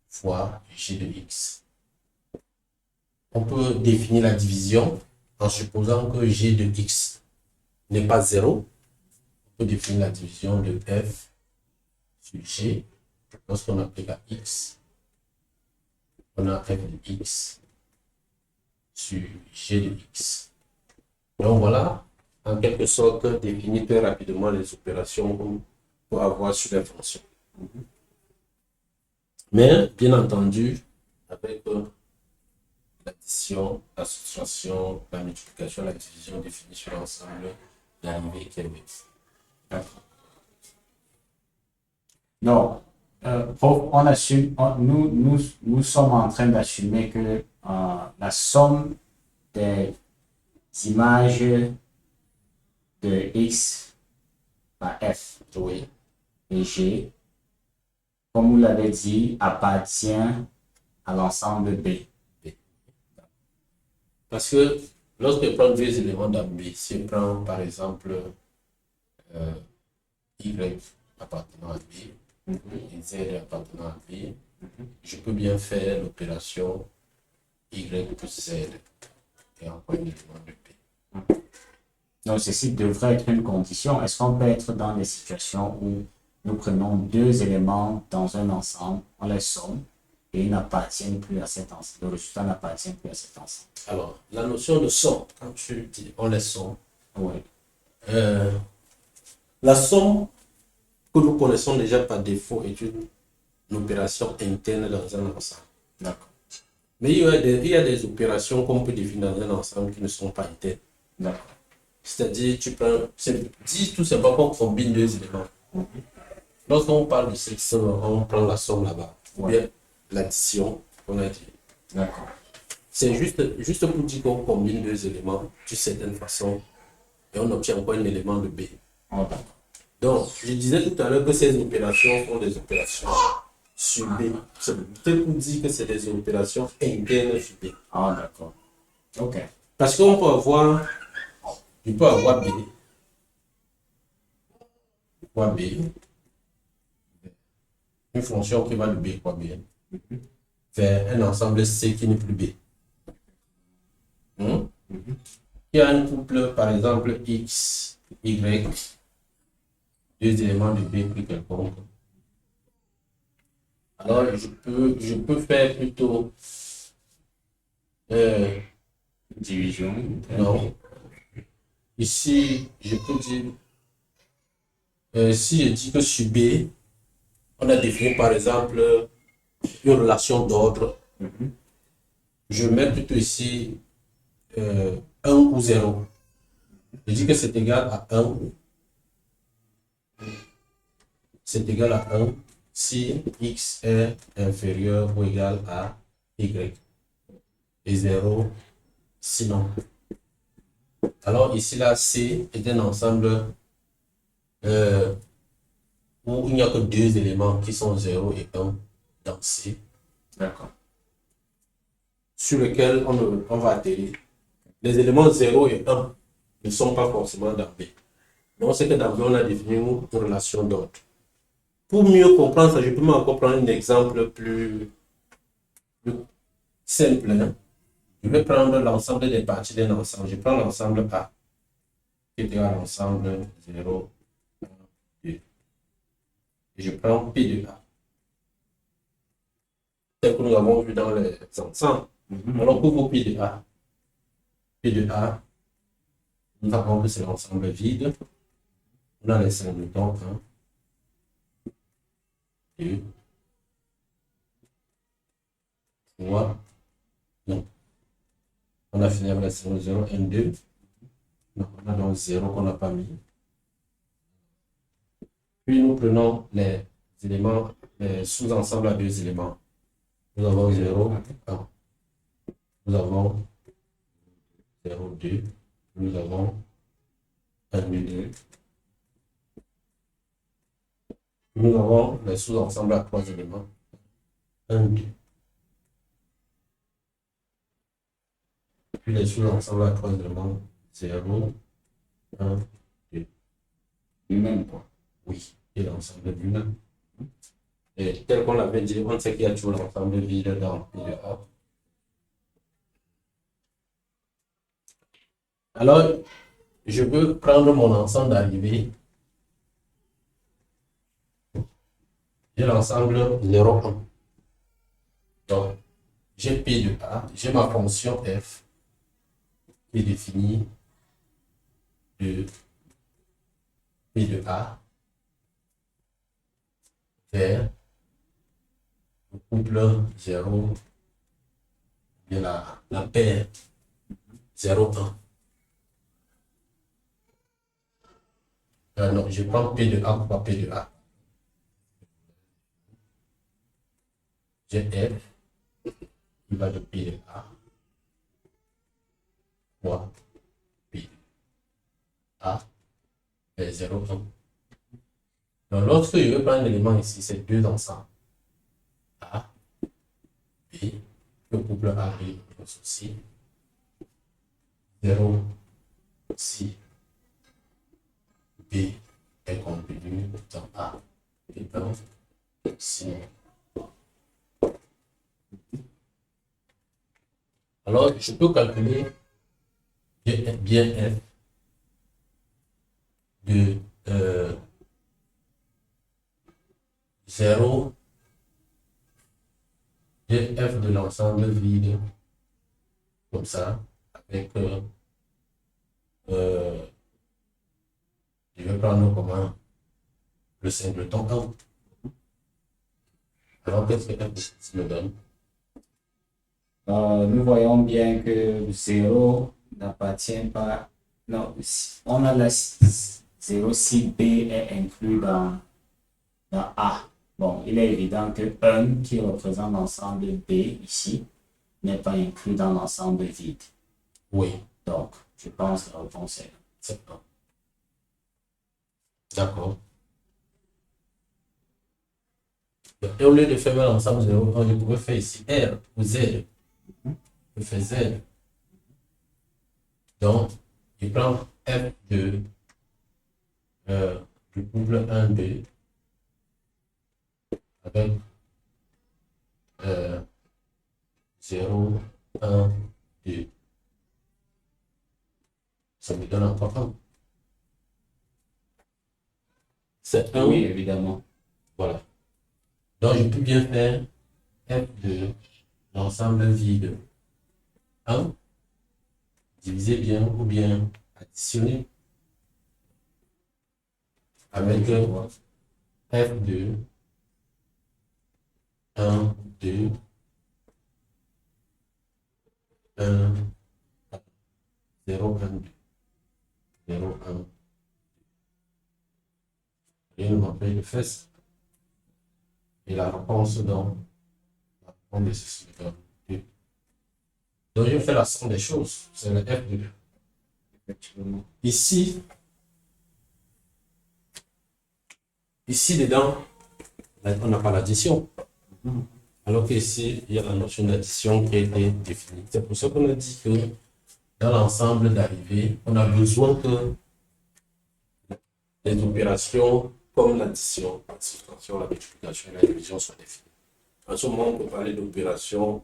[SPEAKER 1] fois g de x. On peut définir la division en supposant que g de x n'est pas 0. On peut définir la division de f sur g lorsqu'on applique à x. On a f de x sur g de x. Donc voilà, en quelque sorte, définir très rapidement les opérations qu'on peut avoir sur les fonctions. Mais, bien entendu, avec l'addition, la soustraction, la multiplication, la division définie sur l'ensemble d'arrivées qui est mixte. D'accord.
[SPEAKER 2] Non, prof, on assume, nous sommes en train d'assumer que la somme des images de x par f
[SPEAKER 1] Oui.
[SPEAKER 2] et g, comme vous l'avez dit, appartient à l'ensemble B.
[SPEAKER 1] Parce que lorsque je prends deux éléments dans B, si je prends par exemple y appartenant à B et z appartenant à B, je peux bien faire l'opération y plus z et encore un élément de B.
[SPEAKER 2] Donc, ceci devrait être une condition. Est-ce qu'on peut être dans des situations où nous prenons deux éléments dans un ensemble, on les somme et ils n'appartiennent plus à cet ensemble. Le résultat n'appartient plus à cet ensemble.
[SPEAKER 1] Alors, la notion de somme, quand tu dis on les somme,
[SPEAKER 2] Oui.
[SPEAKER 1] La somme que nous connaissons déjà par défaut est une opération interne dans un ensemble.
[SPEAKER 2] D'accord.
[SPEAKER 1] Mais il y a des opérations qu'on peut définir dans un ensemble qui ne sont pas internes.
[SPEAKER 2] D'accord.
[SPEAKER 1] C'est-à-dire, dis tout simplement qu'on combine deux éléments. Lorsqu'on parle de cette somme, on prend la somme là-bas. Ou bien l'addition qu'on a dit.
[SPEAKER 2] D'accord.
[SPEAKER 1] C'est juste pour dire qu'on combine deux éléments d'une certaine façon et on obtient encore un élément de B.
[SPEAKER 2] Oh, d'accord.
[SPEAKER 1] Donc, je disais tout à l'heure que ces opérations sont des opérations sur B. C'est peut-être pour dire que c'est des opérations internes sur B.
[SPEAKER 2] Ah, d'accord. Ok.
[SPEAKER 1] Parce qu'on peut avoir, je peux avoir B, fois B, une fonction qui va de B fois B, vers un ensemble C qui n'est plus B. Il y a un couple, par exemple, X, Y, deux éléments de B plus quelconque. Alors, je peux faire plutôt
[SPEAKER 2] Division.
[SPEAKER 1] non. Ici, je peux dire, si je dis que sur B, on a défini par exemple une relation d'ordre, je mets plutôt ici 1 ou 0. Je dis que c'est égal à 1. C'est égal à 1 si x est inférieur ou égal à y. Et 0 sinon. Alors ici, là, C est un ensemble où il n'y a que deux éléments qui sont 0 et 1 dans C.
[SPEAKER 2] D'accord.
[SPEAKER 1] Sur lequel on va atterrir. Les éléments 0 et 1 ne sont pas forcément dans B. Donc, c'est que dans B, on a défini une relation d'ordre. Pour mieux comprendre ça, je peux même encore prendre un exemple plus simple. Hein. Je vais prendre l'ensemble des parties d'un ensemble. Je prends l'ensemble A, qui est égal à l'ensemble 0, 1, 2. Et je prends P de A. Tel que nous avons vu dans les ensembles. Alors, pour P de A, nous avons que c'est l'ensemble vide. On a les singletons 1, 2, 3, non. On a fini avec les singletons 0, 1, 2. Non, on a donc 0 qu'on n'a pas mis. Puis nous prenons les éléments, les sous-ensembles à 2 éléments. Nous avons 0, 1. Nous avons 0, 2. Nous avons 1, 2. Nous avons les sous-ensembles à 3 éléments. 1, 2. Puis les sous-ensembles à 3 éléments. 0, 1, 2.
[SPEAKER 2] Lui-même, quoi.
[SPEAKER 1] Oui, et l'ensemble lui-même. Et tel qu'on l'avait dit, on sait qu'il y a toujours l'ensemble vide dans P de A. Alors, je peux prendre mon ensemble d'arrivée. J'ai l'ensemble 0, 1. Donc, j'ai P de A, j'ai ma fonction f qui est définie de P de A vers le couple 0, bien la paire 0, 1. Non, je prends P de A pour pas P de A. J'ai F qui va de P de A fois P de A et 0, 1. Donc, lorsque je veux prendre un élément ici, c'est deux ensembles. A, B, le couple A, B, aussi. 0, si B est contenu dans A et dans C. Alors, je peux calculer bien F de 0 de F de l'ensemble vide, comme ça, avec je vais prendre comment le singleton 1. Alors, qu'est-ce que F me donne?
[SPEAKER 2] Nous voyons bien que 0 n'appartient pas. Non, on a la 0 si B est inclus dans A. Bon, il est évident que 1 qui représente l'ensemble B ici n'est pas inclus dans l'ensemble vide.
[SPEAKER 1] Oui.
[SPEAKER 2] Donc, je pense que la réponse est
[SPEAKER 1] C'est 1. D'accord. Et au lieu de faire l'ensemble 0, je pourrais faire ici R ou Z. Je fais Z. Donc, je prends F de du couple 1, 2 avec 0, 1, 2. Ça me donne encore 1. C'est 1.
[SPEAKER 2] Oui, évidemment.
[SPEAKER 1] Voilà. Donc, je peux bien faire F de l'ensemble vide 1, diviser bien ou bien additionner avec F de 1, 2, 1, 0, 1, 2, 0, 1. Et on m'appelle le fesses. Et la réponse donc, la réponse de ceci donne 2. Donc, je fais la somme des choses. C'est le F de 2.
[SPEAKER 2] Effectivement.
[SPEAKER 1] Ici, dedans, on n'a pas l'addition. Alors qu'ici, il y a la notion d'addition qui a été définie. C'est pour ça qu'on a dit que dans l'ensemble d'arrivée, on a besoin que les opérations comme l'addition, la soustraction, la multiplication et la division sont définies. En ce moment, on peut parler d'opération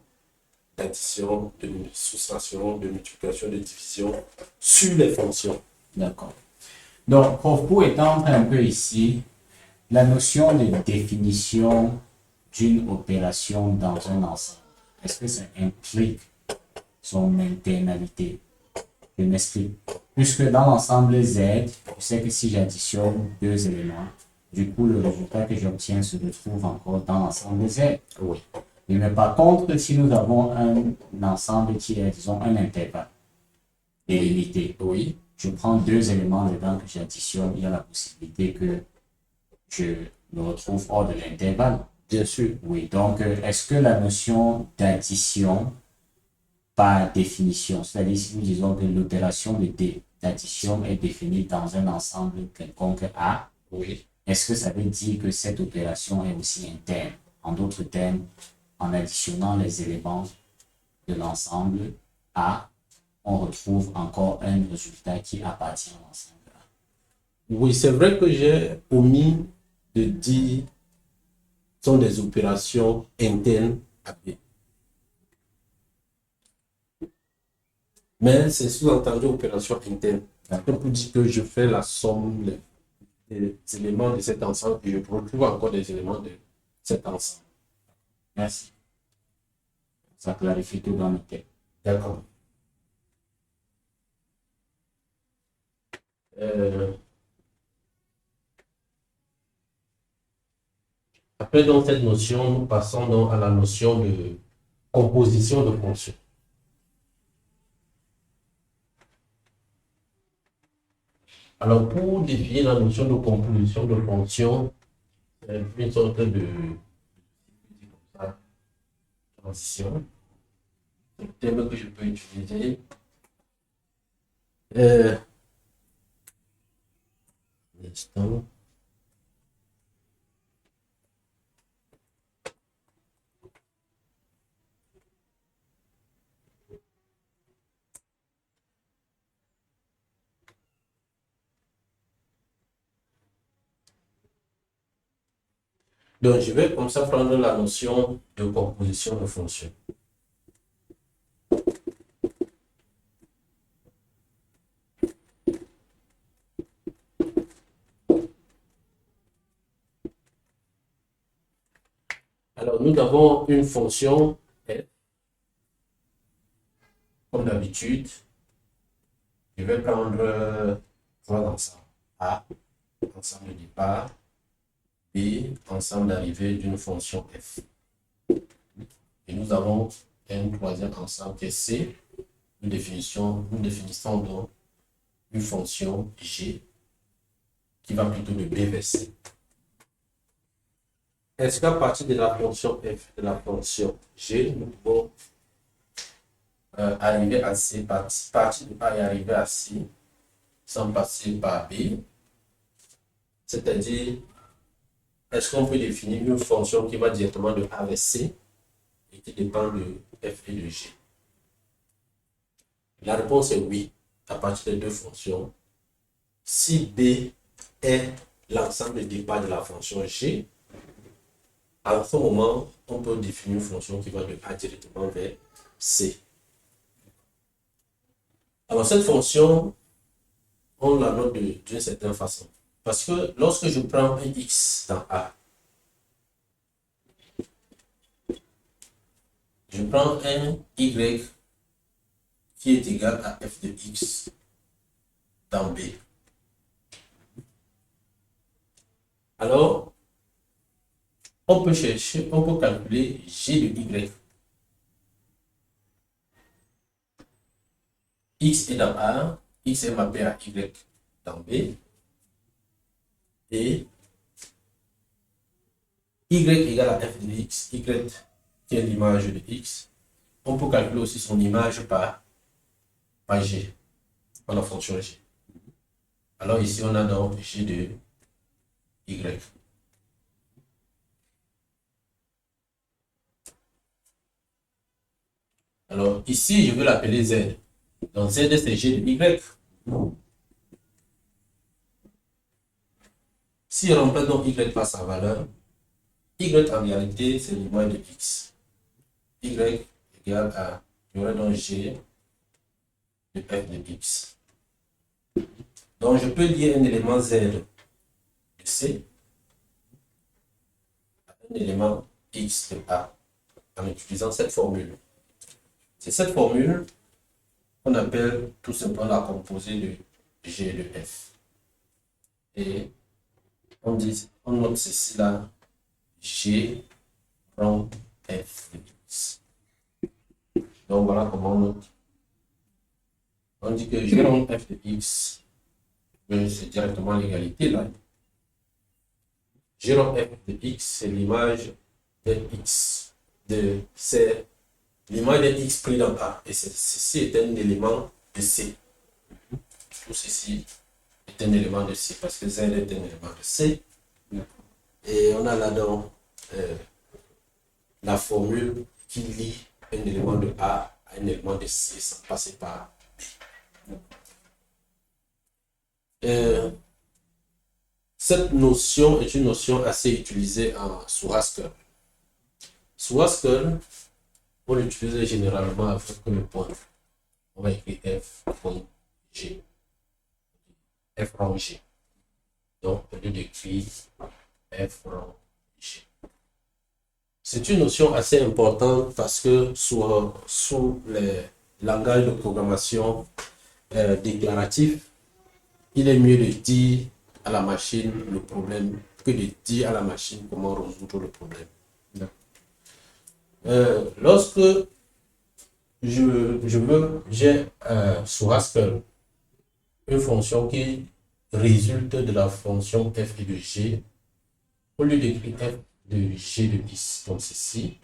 [SPEAKER 1] d'addition, de soustraction, de multiplication, de division sur les fonctions.
[SPEAKER 2] D'accord. Donc, prof, pour étendre un peu ici, la notion de définition d'une opération dans un ensemble, est-ce que ça implique son internalité? Je m'explique. Puisque dans l'ensemble Z, je sais que si j'additionne deux éléments, du coup, le résultat que j'obtiens se retrouve encore dans l'ensemble Z.
[SPEAKER 1] Oui.
[SPEAKER 2] Mais par contre, si nous avons un ensemble qui est, disons, un intervalle délimité,
[SPEAKER 1] Oui.
[SPEAKER 2] je prends deux éléments dedans que j'additionne, il y a la possibilité que je me retrouve hors de l'intervalle.
[SPEAKER 1] Bien sûr.
[SPEAKER 2] Oui, donc est-ce que la notion d'addition, par définition, c'est-à-dire si nous disons que l'opération d'addition est définie dans un ensemble quelconque A,
[SPEAKER 1] Oui.
[SPEAKER 2] est-ce que ça veut dire que cette opération est aussi interne? En d'autres termes, en additionnant les éléments de l'ensemble A, on retrouve encore un résultat qui appartient à l'ensemble A.
[SPEAKER 1] Oui, c'est vrai que j'ai omis de dire sont des opérations internes à B. Mais c'est sous-entendu opération interne. C'est pour dire que je fais la somme des éléments de cet ensemble et je retrouve encore des éléments de cet ensemble.
[SPEAKER 2] Merci. Ça clarifie tout dans le tête.
[SPEAKER 1] D'accord. Après, dans cette notion, nous passons donc à la notion de composition de fonctions. Alors, pour définir la notion de composition de fonctions, c'est une sorte de transition. C'est le terme que je peux utiliser. Un instant. Donc, je vais comme ça prendre la notion de composition de fonctions. Alors, nous avons une fonction f. Comme d'habitude, je vais prendre trois ensembles. A, ensemble de départ. B, ensemble d'arrivée d'une fonction f. Et nous avons un troisième ensemble qui est C. Nous définissons donc une fonction G qui va plutôt de B vers C. Est-ce qu'à partir de la fonction f, de la fonction G, nous pouvons arriver à C, partir de A et arriver à C sans passer par B? C'est-à-dire, est-ce qu'on peut définir une fonction qui va directement de A vers C et qui dépend de f et de G? La réponse est oui, à partir de deux fonctions. Si B est l'ensemble de départ de la fonction G, à ce moment, on peut définir une fonction qui va de A directement vers C. Alors, cette fonction, on la note d'une certaine façon. Parce que lorsque je prends un x dans A, je prends un y qui est égal à f de x dans B. Alors, on peut calculer g de y. X est dans A, x est mappé à y dans B. Et y égale à f de x, y qui est l'image de x. On peut calculer aussi son image par g, par la fonction g. Alors ici, on a donc g de y. Alors ici, je vais l'appeler z. Donc z, c'est g de y. Si je remplace donc y par sa valeur, y en réalité c'est l'image de x. Y égale à, j'aurai donc g de f de x. Donc je peux lier un élément z de c à un élément x de a en utilisant cette formule. C'est cette formule qu'on appelle tout simplement la composée de g de f. Et on note ceci là, g rond f de x. Donc voilà comment on note. On dit que g rond f de x, c'est directement l'égalité là. G rond f de x, c'est l'image de x. C'est l'image de x pris dans A. Et ceci est un élément de C. Tout ceci est un élément de C parce que Z est un élément de C. Et on a là donc la formule qui lie un élément de A à un élément de C sans passer par B. Cette notion est une notion assez utilisée sous Haskell. Sous Haskell, on l'utilise généralement avec le point. On va écrire f point g. F rond g. Donc, au lieu d'écrire f rond g. C'est une notion assez importante parce que sous les langages de programmation déclaratifs, il est mieux de dire à la machine le problème que de dire à la machine comment résoudre le problème. Lorsque j'ai sous Haskell une fonction qui résulte de la fonction f et de g, au lieu d'écrire f de g de x comme ceci,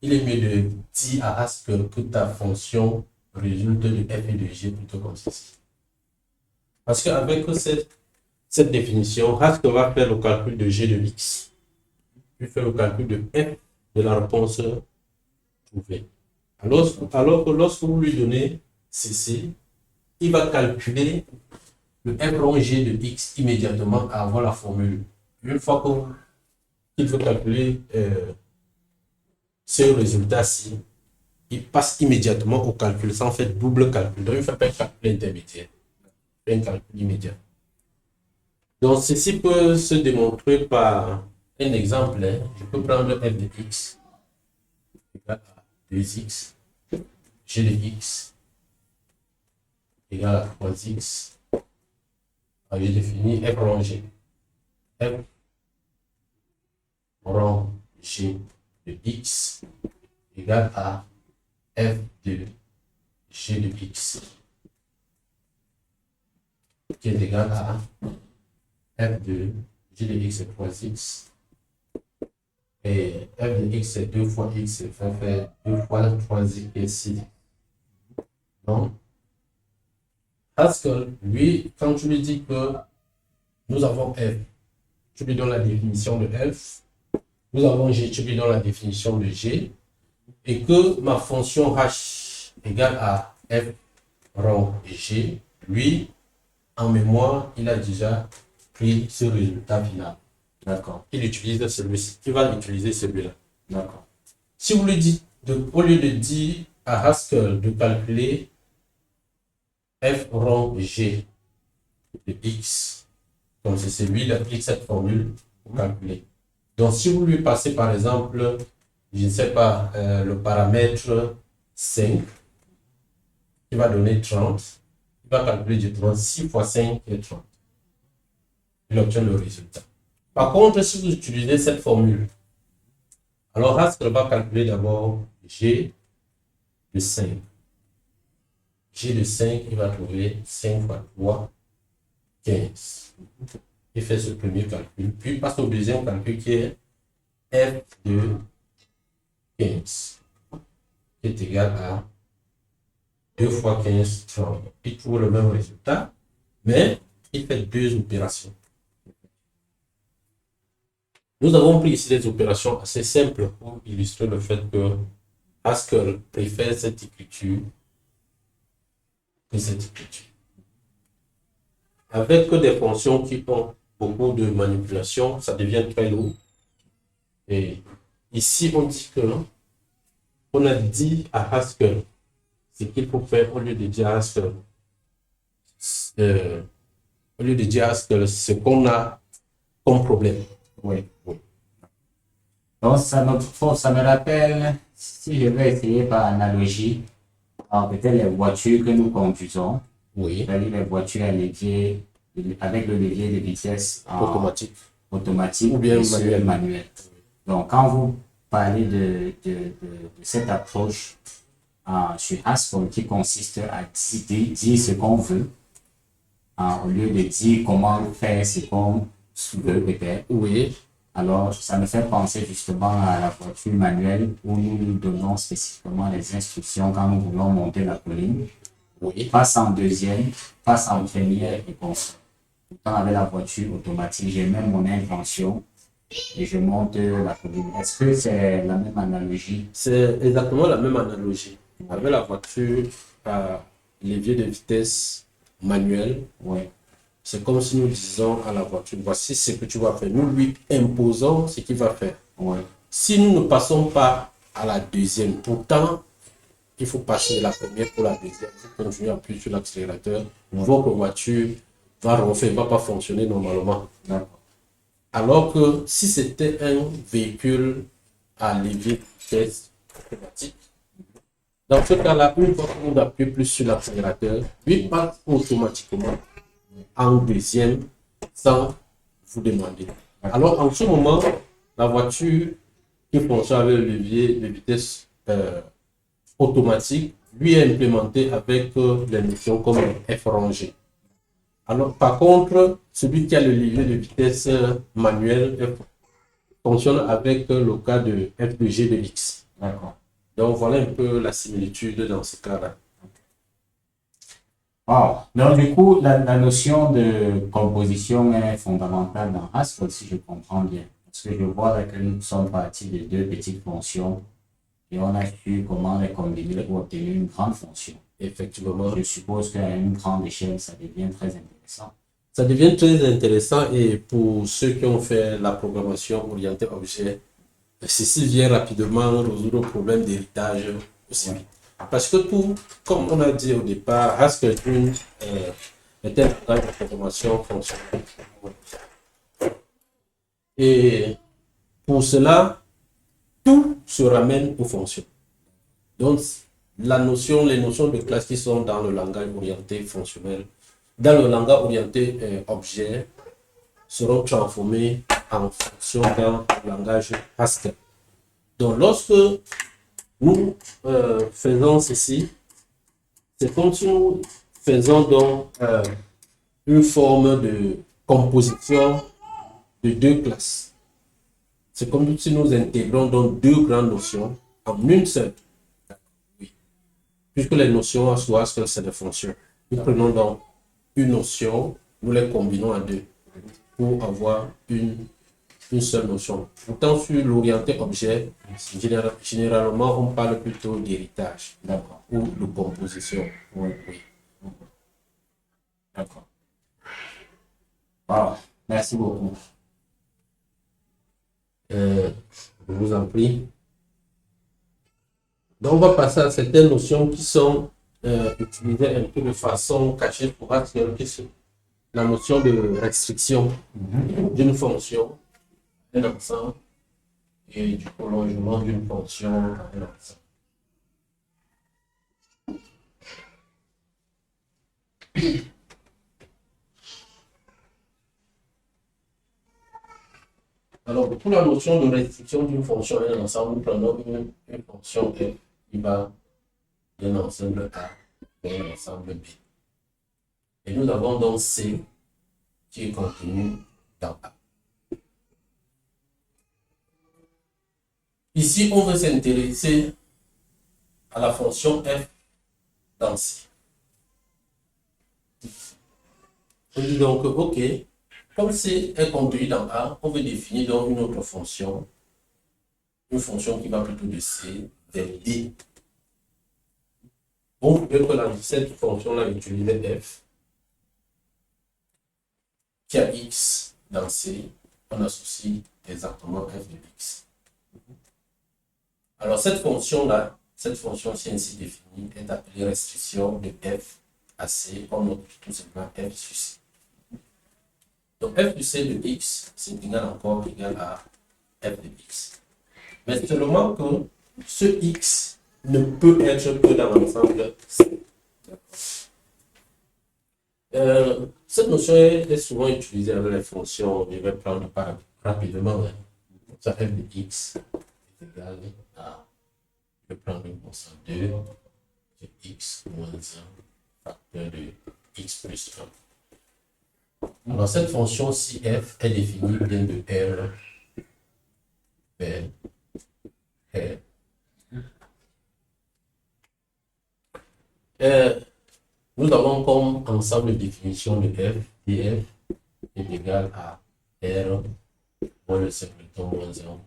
[SPEAKER 1] il est mieux de dire à Haskell que ta fonction résulte de f et de g plutôt comme ceci. Parce qu'avec cette définition, Haskell va faire le calcul de g de x, puis faire le calcul de f de la réponse trouvée. Alors que lorsque vous lui donnez ceci, il va calculer le f rond g de x immédiatement avant la formule. Une fois qu'il veut calculer ce résultat-ci, il passe immédiatement au calcul sans faire double calcul. Donc, il ne fait pas un calcul intermédiaire, il fait un calcul immédiat. Donc, ceci peut se démontrer par un exemple. Je peux prendre f de x égale à 2x, g de x égale à 3x. Alors, j'ai défini f rond g. F rond g de x égale à f de g de x qui est égal à f de g de x c'est 3x et f de x c'est 2 fois x, ça fait 2 fois 3x et 6. Donc, Haskell, lui, quand tu lui dis que nous avons f, tu lui donnes la définition de f, nous avons g, tu lui donnes la définition de g, et que ma fonction h égale à f rond g, lui, en mémoire, il a déjà pris ce résultat final. D'accord. Il utilise celui-ci. Il va utiliser celui-là. D'accord. Si vous lui dites, au lieu de dire à Haskell de calculer f rond g de x, donc c'est celui qui applique cette formule pour calculer. Donc si vous lui passez par exemple, je ne sais pas, le paramètre 5, il va donner 30. Il va calculer du 30, 6 fois 5 est 30. Il obtient le résultat. Par contre, si vous utilisez cette formule, alors Haskell va calculer d'abord g de 5. G de 5, il va trouver 5 fois 3, 15. Il fait ce premier calcul, puis il passe au deuxième calcul qui est f de 15, qui est égal à 2 fois 15, 30. Il trouve le même résultat, mais il fait deux opérations. Nous avons pris ici des opérations assez simples pour illustrer le fait que Haskell préfère cette écriture que cette écriture. Avec des fonctions qui ont beaucoup de manipulation, ça devient très lourd. Et ici, on dit que, on a dit à Haskell ce qu'il faut faire au lieu de dire à Haskell, ce qu'on a comme problème.
[SPEAKER 2] Oui.
[SPEAKER 1] Oui.
[SPEAKER 2] Donc, ça me rappelle, si je vais essayer par analogie, peut-être les voitures que nous conduisons,
[SPEAKER 1] Oui,
[SPEAKER 2] c'est-à-dire les voitures à levier, avec le levier de vitesse automatique
[SPEAKER 1] ou bien
[SPEAKER 2] et ceux manuel. Donc, quand vous parlez de cette approche sur Haskell qui consiste à dire ce qu'on veut, au lieu de dire comment faire ce qu'on veut peut-être.
[SPEAKER 1] Oui,
[SPEAKER 2] Alors, ça me fait penser justement à la voiture manuelle où nous nous donnons spécifiquement les instructions quand nous voulons monter la colline.
[SPEAKER 1] oui.
[SPEAKER 2] Passe en deuxième, passe en première et consomme. Pourtant, avec la voiture automatique, j'ai même mon intention et je monte la colline. Est-ce que c'est la même analogie?
[SPEAKER 1] C'est exactement la même analogie. Avec la voiture à levier de vitesse manuel,
[SPEAKER 2] Oui,
[SPEAKER 1] c'est comme si nous disons à la voiture, voici ce que tu vas faire. Nous lui imposons ce qu'il va faire.
[SPEAKER 2] oui,
[SPEAKER 1] Si nous ne passons pas à la deuxième, pourtant, il faut passer de la première pour la deuxième. Il faut continuer à appuyer sur l'accélérateur. Votre voiture va ronfler, ne va pas fonctionner normalement.
[SPEAKER 2] d'accord.
[SPEAKER 1] Alors que si c'était un véhicule à levier de vitesse automatique, dans ce cas-là, une fois que vous appuyez plus sur l'accélérateur, lui passe automatiquement en deuxième sans vous demander. Alors en ce moment, la voiture qui fonctionne avec le levier de vitesse automatique, lui est implémenté avec les notions comme F rangé. Alors par contre, celui qui a le levier de vitesse manuel fonctionne avec le cas de F de G de X.
[SPEAKER 2] D'accord.
[SPEAKER 1] Donc voilà un peu la similitude dans ce cas-là.
[SPEAKER 2] Wow. Donc, du coup, la notion de composition est fondamentale dans Haskell, si je comprends bien. Parce que je vois là que nous sommes partis de deux petites fonctions et on a su comment les combiner pour obtenir une grande fonction.
[SPEAKER 1] Effectivement.
[SPEAKER 2] Je suppose qu'à une grande échelle, ça devient très intéressant.
[SPEAKER 1] Ça devient très intéressant et pour ceux qui ont fait la programmation orientée objet, ceci vient rapidement résoudre le problème d'héritage aussi vite. Parce que tout, comme on a dit au départ, Haskell est un langage de programmation fonctionnelle. Et pour cela, tout se ramène aux fonctions. Donc, les notions de classe qui sont dans le langage orienté fonctionnel, dans le langage orienté objet, seront transformées en fonctions dans le langage Haskell. Donc, lorsque nous faisons ceci, c'est comme si nous faisons donc une forme de composition de deux classes. C'est comme si nous intégrons donc deux grandes notions en une seule. Oui. Puisque les notions sous Haskell, c'est des fonctions. Nous prenons donc une notion, nous les combinons à deux pour avoir une seule notion. Pourtant, sur l'orienté objet, généralement, on parle plutôt d'héritage ou de composition.
[SPEAKER 2] Oui, oui. D'accord. Wow. Merci beaucoup.
[SPEAKER 1] Je vous en prie. Donc, on va passer à certaines notions qui sont utilisées un peu de façon cachée pour Haskell, la notion de restriction d'une fonction, un ensemble, et du prolongement d'une fonction à un ensemble. Alors, pour la notion de restriction d'une fonction à un ensemble, nous prenons une fonction F qui va d'un ensemble A et un ensemble B. Et nous avons donc C qui est contenu dans A. Ici, on veut s'intéresser à la fonction F dans C. On dit donc, OK, comme C est contenu dans A, on veut définir donc une autre fonction, une fonction qui va plutôt de C vers D. On peut que cette fonction-là utilise F qui a X dans C, on associe exactement f de x. Alors cette fonction-là, cette fonction-ci ainsi définie est appelée restriction de f à c, on note tout simplement f sur c. Donc f de c de x, c'est encore égal à f de x. Mais seulement que ce x ne peut être que dans l'ensemble C. Cette notion est souvent utilisée avec les fonctions. Je vais prendre rapidement. Ça f de x est égal à, je vais prendre une constante 2 de x moins 1 facteur de x plus 1. Alors cette fonction-ci f est définie bien de R vers R. Nous avons comme ensemble de définition de f, df est égal à R moins le simpleton moins 1.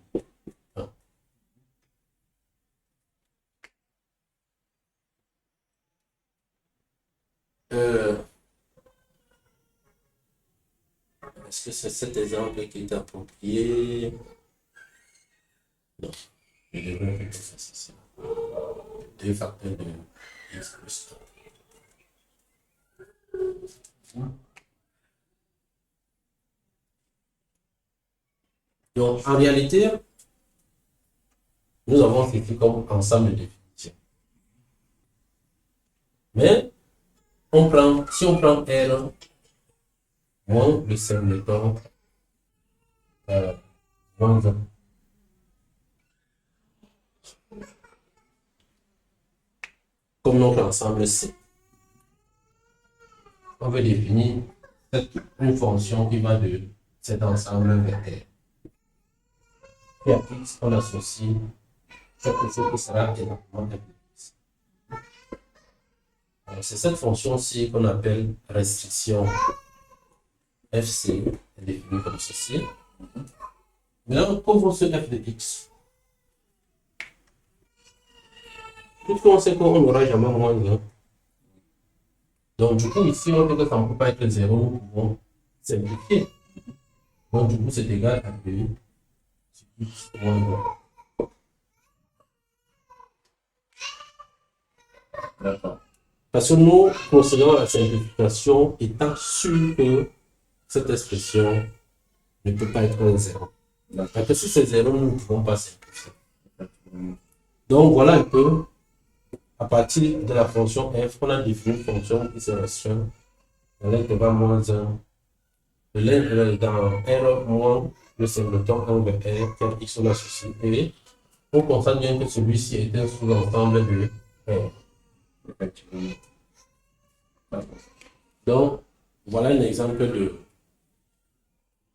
[SPEAKER 1] Est-ce que c'est cet exemple qui est approprié? Non, je devrais faire ça ici. 2 facteurs de x plus 1. Donc, en réalité, nous avons ceci comme ensemble de définitions. Mais, si on prend R moins le simpleton moins 1. Comme notre ensemble C. On veut définir une fonction qui va de cet ensemble vers R. Et à x, on associe quelque chose qui sera exactement f de x. C'est cette fonction-ci qu'on appelle restriction fc, est définie comme ceci. Maintenant, qu'ouvre ce f de x? Toutefois, on sait qu'on n'aura jamais moins 1. Donc, du coup, ici, on dit que ça ne peut pas être 0, nous pouvons simplifier. Donc, du coup, c'est égal à 2 sur x moins 1. D'accord. Parce que nous procédons à la simplification étant sûr que cette expression ne peut pas être un 0. Parce que si c'est 0, nous ne pouvons pas simplifier. Donc, voilà un peu. À partir de la fonction f, on a défini une fonction qui se restreint dans l'intervalle moins 1, dans R moins le simpleton 1 vers R, car x on associe et on constate bien que celui-ci est un sous-ensemble de R. Effectivement. Donc, voilà un exemple de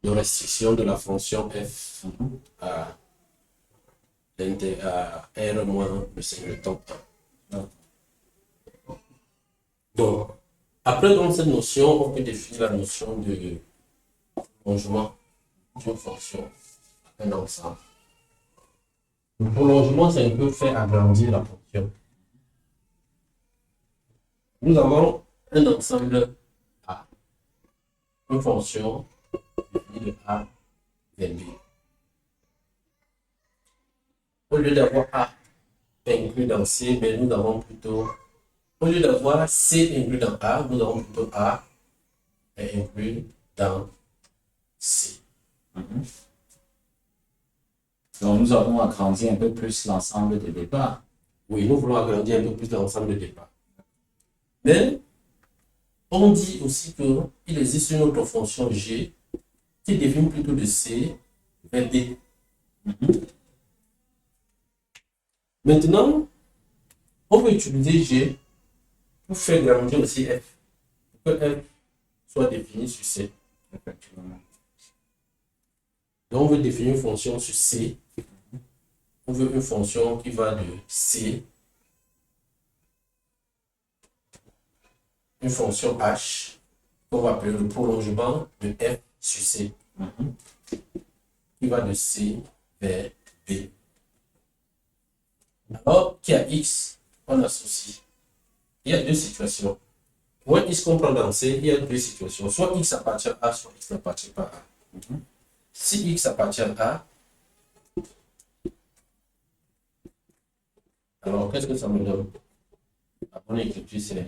[SPEAKER 1] restriction de la fonction f à R moins le simpleton 1. Donc, après donc, cette notion, on peut définir la notion de prolongement d'une fonction, un ensemble. Le prolongement, c'est un peu faire agrandir la fonction. Nous avons un ensemble A, une fonction définie de A vers B. Au lieu d'avoir A inclus dans C, mais nous avons plutôt, au lieu d'avoir C inclus dans A, nous avons plutôt A inclus dans C.
[SPEAKER 2] Donc, nous avons agrandi un peu plus l'ensemble de départ.
[SPEAKER 1] Oui, nous voulons agrandir un peu plus l'ensemble de départ. Mais, on dit aussi qu'il existe une autre fonction G qui définit plutôt de C vers B. Maintenant, on peut utiliser G pour faire grandir aussi F, pour que F soit défini sur C. Donc, on veut définir une fonction sur C. On veut une fonction qui va de C, une fonction H, qu'on va appeler le prolongement de F sur C, qui va de C vers B. Alors, qui a X, on associe. Il y a deux situations. Pour un X qu'on prend dans C, il y a deux situations. Soit X appartient à A, soit X n'appartient pas à A. Si x appartient à, alors qu'est-ce que ça me donne? La bonne écriture, c'est,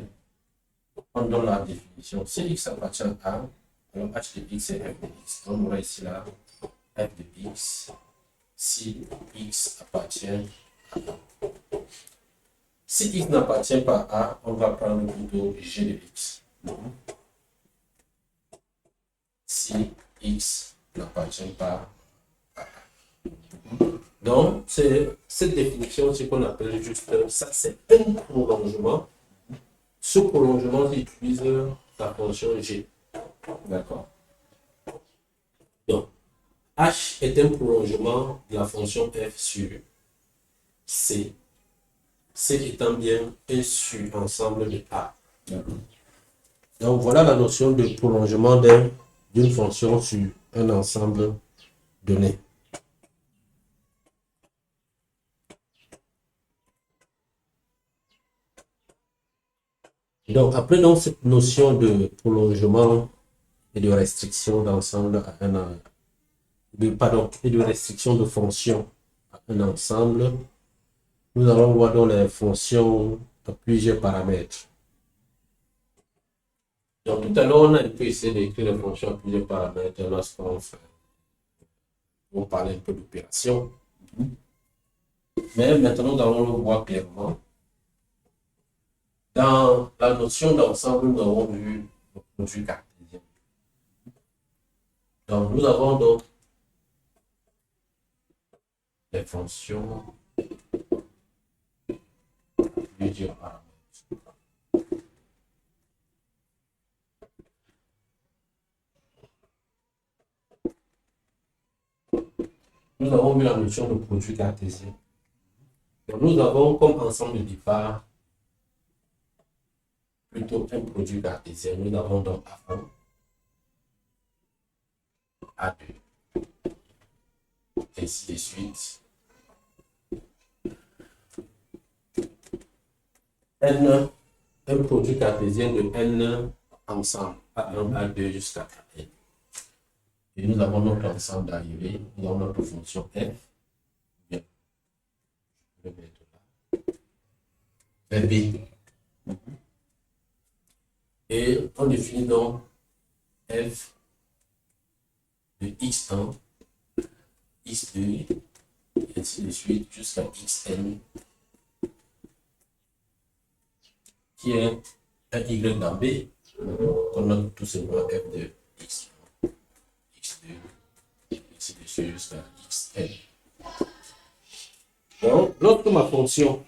[SPEAKER 1] on donne la définition. Si x appartient à, alors h de x est f de x. Donc on aura ici là f de x. Si x appartient à. Si x n'appartient pas à, on va prendre plutôt g de x. Si x n'appartient pas à. Donc, c'est cette définition, c'est qu'on appelle juste, ça c'est un prolongement. Ce prolongement utilise la fonction g.
[SPEAKER 2] D'accord.
[SPEAKER 1] Donc, h est un prolongement de la fonction f sur c. C étant bien un sur-ensemble de A. Donc voilà la notion de prolongement d'une fonction sur un ensemble donné. Donc après donc, cette notion de prolongement et de restriction d'ensemble à un et de restriction de fonction à un ensemble, nous allons voir dans les fonctions à plusieurs paramètres. Donc tout à l'heure, on a un peu essayé d'écrire les fonctions à plusieurs paramètres lorsqu'on parlait un peu d'opération. Mais maintenant, nous allons le voir clairement. Dans la notion d'ensemble, nous avons vu le produit cartésien. Donc nous avons donc les fonctions plusieurs paramètres. Nous avons vu la notion de produit cartésien. Donc, nous avons comme ensemble de départ plutôt un produit cartésien. Nous avons donc A1, A2, ainsi de suite. N, un produit cartésien de N ensemble, A1, A2 jusqu'à N. Et nous avons notre ensemble d'arrivée, nous avons notre fonction f. Bien. Je vais mettre là. B. Et on définit donc f de x1, x2, et ainsi de suite jusqu'à xn, qui est un y dans B, qu'on a tout simplement f de x1. Ainsi de suite jusqu'à xn. Donc, lorsque ma fonction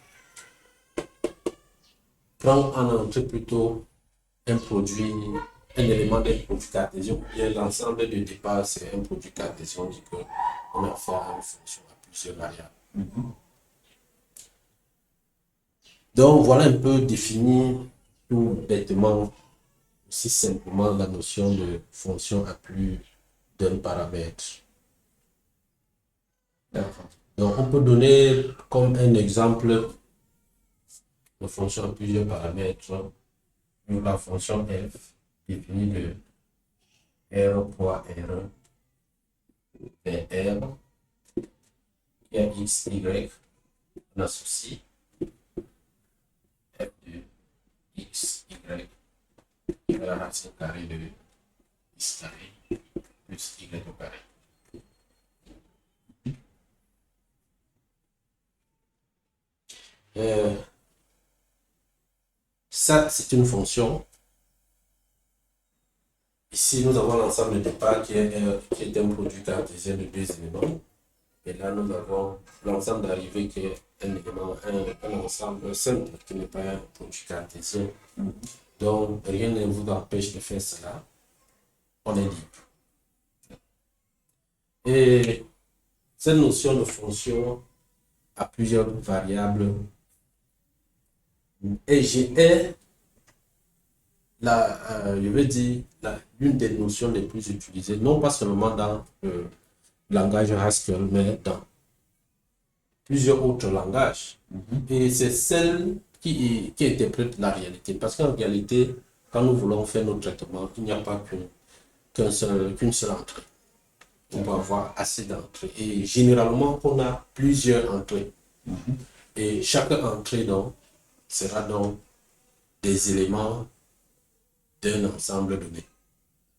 [SPEAKER 1] prend en entrée plutôt un produit, un élément d'un produit cartésien, ou bien l'ensemble de départ, c'est un produit cartésien, on dit qu'on a affaire à une fonction à plusieurs variables. Donc, voilà un peu défini tout bêtement, aussi simplement, la notion de fonction à plus d'un paramètre. Donc, on peut donner comme un exemple de fonction à plusieurs paramètres. La fonction f définie de R fois R vers R, qui est x, y, on associe f de x, y, qui est la racine carrée de x carré plus y au carré. Ça, c'est une fonction. Ici, nous avons l'ensemble de départ qui est un produit cartésien de deux éléments. Et là, nous avons l'ensemble d'arrivée qui est un élément, un ensemble simple qui n'est pas un produit cartésien. Donc, rien ne vous empêche de faire cela. On est libre. Et cette notion de fonction a plusieurs variables. Et je veux dire, l'une des notions les plus utilisées, non pas seulement dans le langage Haskell, mais dans plusieurs autres langages. Et c'est celle qui interprète la réalité. Parce qu'en réalité, quand nous voulons faire nos traitements, il n'y a pas qu'une seule entrée. On peut avoir assez d'entrées. Et généralement, on a plusieurs entrées. Et chaque entrée donc, sera donc des éléments d'un ensemble donné.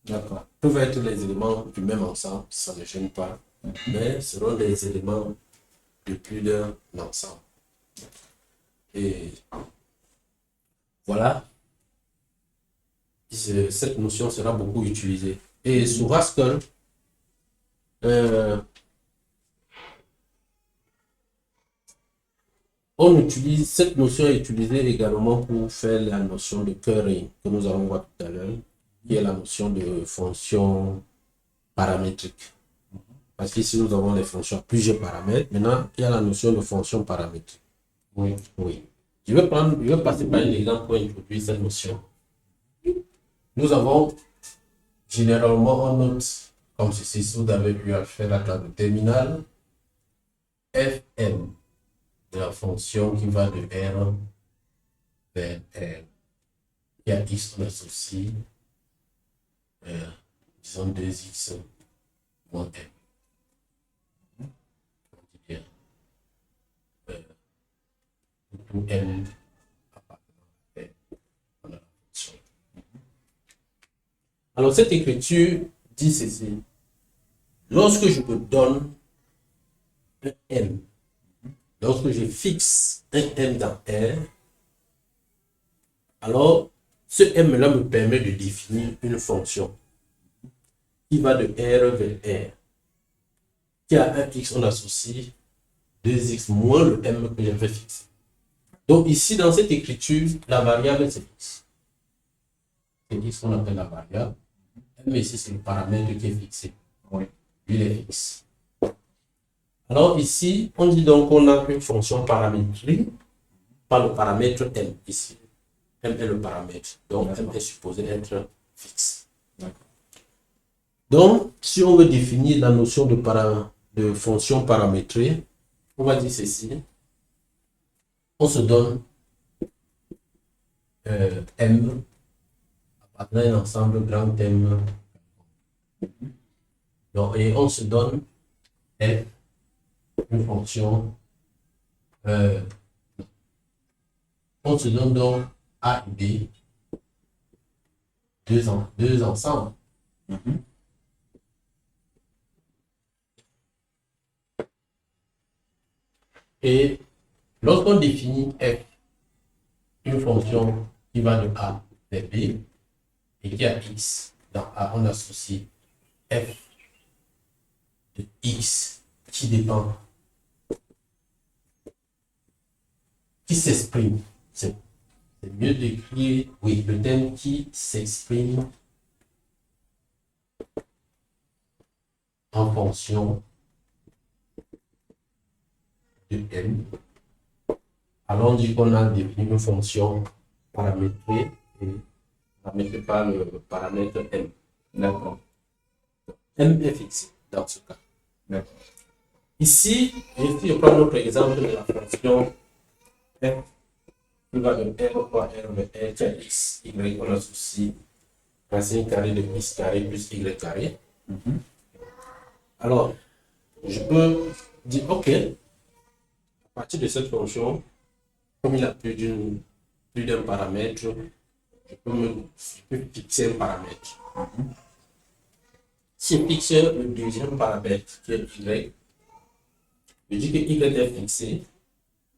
[SPEAKER 2] D'accord.
[SPEAKER 1] Peuvent être les éléments du même ensemble, ça ne gêne pas, mais seront des éléments de plus d'un ensemble. Et voilà, cette notion sera beaucoup utilisée. Et sur Haskell, on utilise, cette notion est utilisée également pour faire la notion de currying que nous allons voir tout à l'heure, qui est la notion de fonction paramétrique. Parce qu'ici, nous avons les fonctions à plusieurs paramètres. Maintenant, il y a la notion de fonction paramétrique.
[SPEAKER 2] Oui.
[SPEAKER 1] Oui. Je vais passer par un exemple pour introduire cette notion. Nous avons généralement en note, comme ceci, si vous avez eu à faire la classe de terminal, fm de la fonction qui va de R vers R. Il y a x, on associe, disons 2x moins m. Tout m appartenant à la fonction. Alors, cette écriture dit ceci. Lorsque je me donne un m, lorsque je fixe un m dans R, alors ce m-là me permet de définir une fonction qui va de R vers R, qui a un x, on associe 2x moins le m que j'avais fixé. Donc ici, dans cette écriture, la variable, c'est x. C'est x qu'on appelle la variable. M ici, c'est le paramètre qui est fixé.
[SPEAKER 2] Oui.
[SPEAKER 1] Il est x. Alors ici, on dit donc qu'on a une fonction paramétrique par le paramètre m ici. M est le paramètre. Donc m est supposé être fixe. Donc, si on veut définir la notion de fonction paramétrée, on va dire ceci. On se donne m appartenant à un ensemble grand M. Donc, et on se donne f, une fonction. On se donne donc A et B, deux ensembles. Et lorsqu'on définit f, une fonction qui va de A vers B, et qui a x dans A, on associe f de x qui dépend, qui s'exprime. C'est mieux d'écrire, oui, le terme qui s'exprime en fonction de m. Alors on dit qu'on a défini une fonction paramétrée et paramétrée par le paramètre m.
[SPEAKER 2] D'accord.
[SPEAKER 1] M est fixé dans ce cas.
[SPEAKER 2] D'accord.
[SPEAKER 1] Ici, je prends notre exemple de la fonction f qui va de R fois R vers R, qui a x, y, on associe racine carrée de x carré plus y carré. Alors, je peux dire, OK, à partir de cette fonction, comme il a plus d'un paramètre, je peux fixer un paramètre. Si je fixe le deuxième paramètre, qui est y, je dis que y est fixé,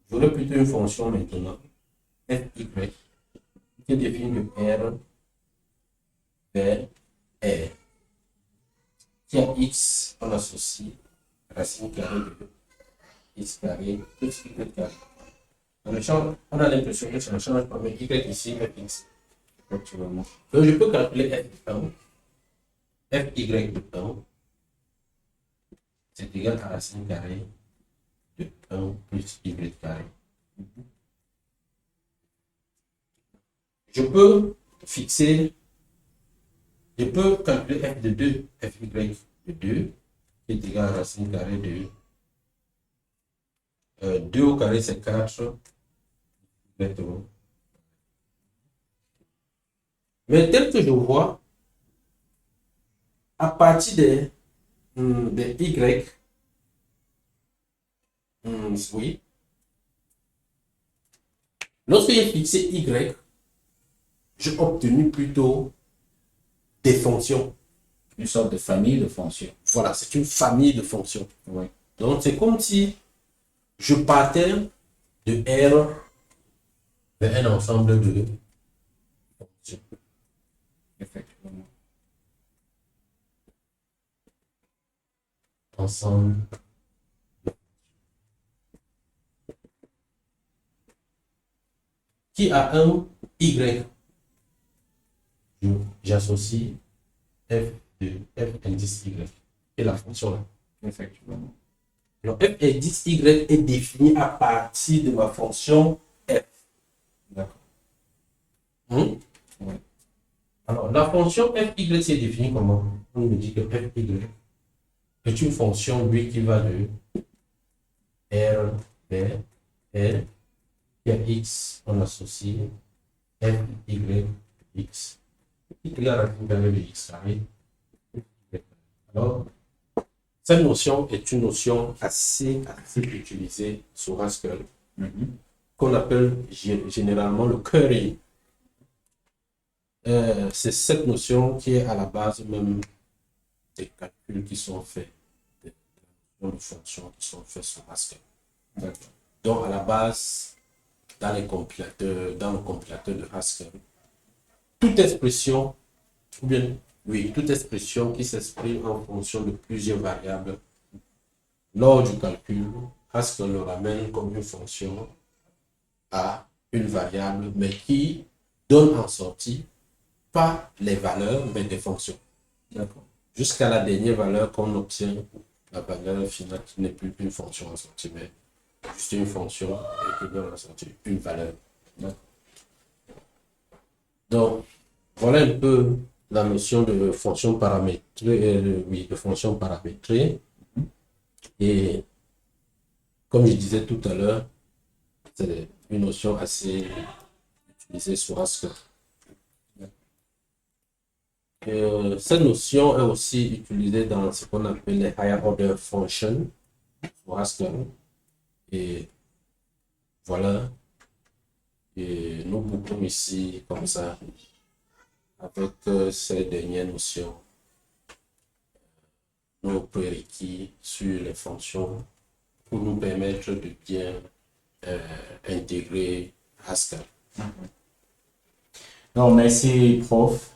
[SPEAKER 1] j'aurai plutôt une fonction maintenant, fy, qui est définie de R vers R, qui a x, on associe racine carrée de x carré plus y carré. On a l'impression que ça ne change pas, mais y ici est fixé. Donc je peux calculer f1, fy de 1, c'est égal à racine carrée de 1 plus y carré. Je peux calculer f de 2, fy de 2, qui est égal à racine carrée de 2 au carré, c'est 4. Mais tel que je vois, à partir de Y, oui. Lorsque j'ai fixé Y, j'ai obtenu plutôt des fonctions.
[SPEAKER 2] Une sorte de famille de fonctions.
[SPEAKER 1] Voilà, c'est une famille de fonctions.
[SPEAKER 2] Oui,
[SPEAKER 1] Donc, c'est comme si je partais de R vers un ensemble de fonctions.
[SPEAKER 2] effectivement.
[SPEAKER 1] Ensemble. Qui a un Y. J'associe F de F indice Y. Et la fonction là.
[SPEAKER 2] Effectivement.
[SPEAKER 1] Donc, F indice Y est défini à partir de ma fonction F.
[SPEAKER 2] D'accord.
[SPEAKER 1] Hmm?
[SPEAKER 2] Oui.
[SPEAKER 1] Alors, la fonction Fy c'est définie comment? On me dit que Fy est une fonction, lui, qui va de R vers R. Et à X, on associe Fy X. Y racine carrée de X carré. Alors, cette notion est une notion assez utilisée sur Haskell, qu'on appelle généralement le curry. C'est cette notion qui est à la base même des calculs qui sont faits, des fonctions qui sont faits sur Haskell. Donc, à la base, dans le compilateur de Haskell, toute expression, ou bien, oui, toute expression qui s'exprime en fonction de plusieurs variables, lors du calcul, Haskell le ramène comme une fonction à une variable, mais qui donne en sortie pas les valeurs, mais des fonctions. D'accord. Jusqu'à la dernière valeur qu'on obtient, la valeur finale qui n'est plus une fonction en sortie, mais juste une fonction et qui donne en sortie une valeur. D'accord. Donc, voilà un peu la notion de fonction paramétrée, oui, de fonction paramétrée. Et comme je disais tout à l'heure, c'est une notion assez utilisée sur Haskell. Cette notion est aussi utilisée dans ce qu'on appelle les higher order functions sur Haskell. Et voilà. Et nous bouclons ici comme ça avec ces dernières notions, nos prérequis sur les fonctions pour nous permettre de bien intégrer Haskell.
[SPEAKER 2] Donc, merci, prof.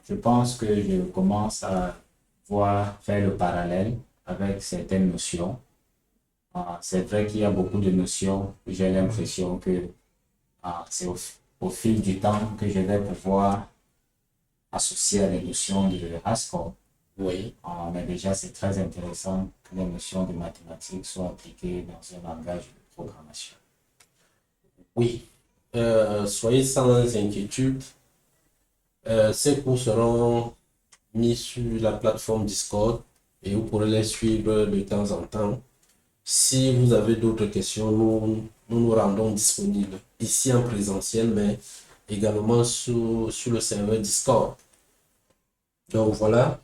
[SPEAKER 2] Je pense que je commence à faire le parallèle avec certaines notions. C'est vrai qu'il y a beaucoup de notions. J'ai l'impression que c'est au fil du temps que je vais pouvoir associer à les notions de Haskell.
[SPEAKER 1] Oui.
[SPEAKER 2] Mais déjà, c'est très intéressant que les notions de mathématiques soient appliquées dans un langage de programmation.
[SPEAKER 1] Oui. Soyez sans inquiétude. Ces cours seront mis sur la plateforme Discord et vous pourrez les suivre de temps en temps. Si vous avez d'autres questions, nous rendons disponibles ici en présentiel, mais également sur le serveur Discord. Donc voilà,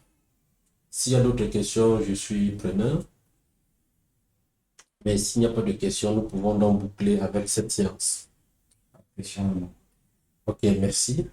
[SPEAKER 1] s'il y a d'autres questions, je suis preneur. Mais s'il n'y a pas de questions, nous pouvons donc boucler avec cette séance.
[SPEAKER 2] Question.
[SPEAKER 1] Ok, merci.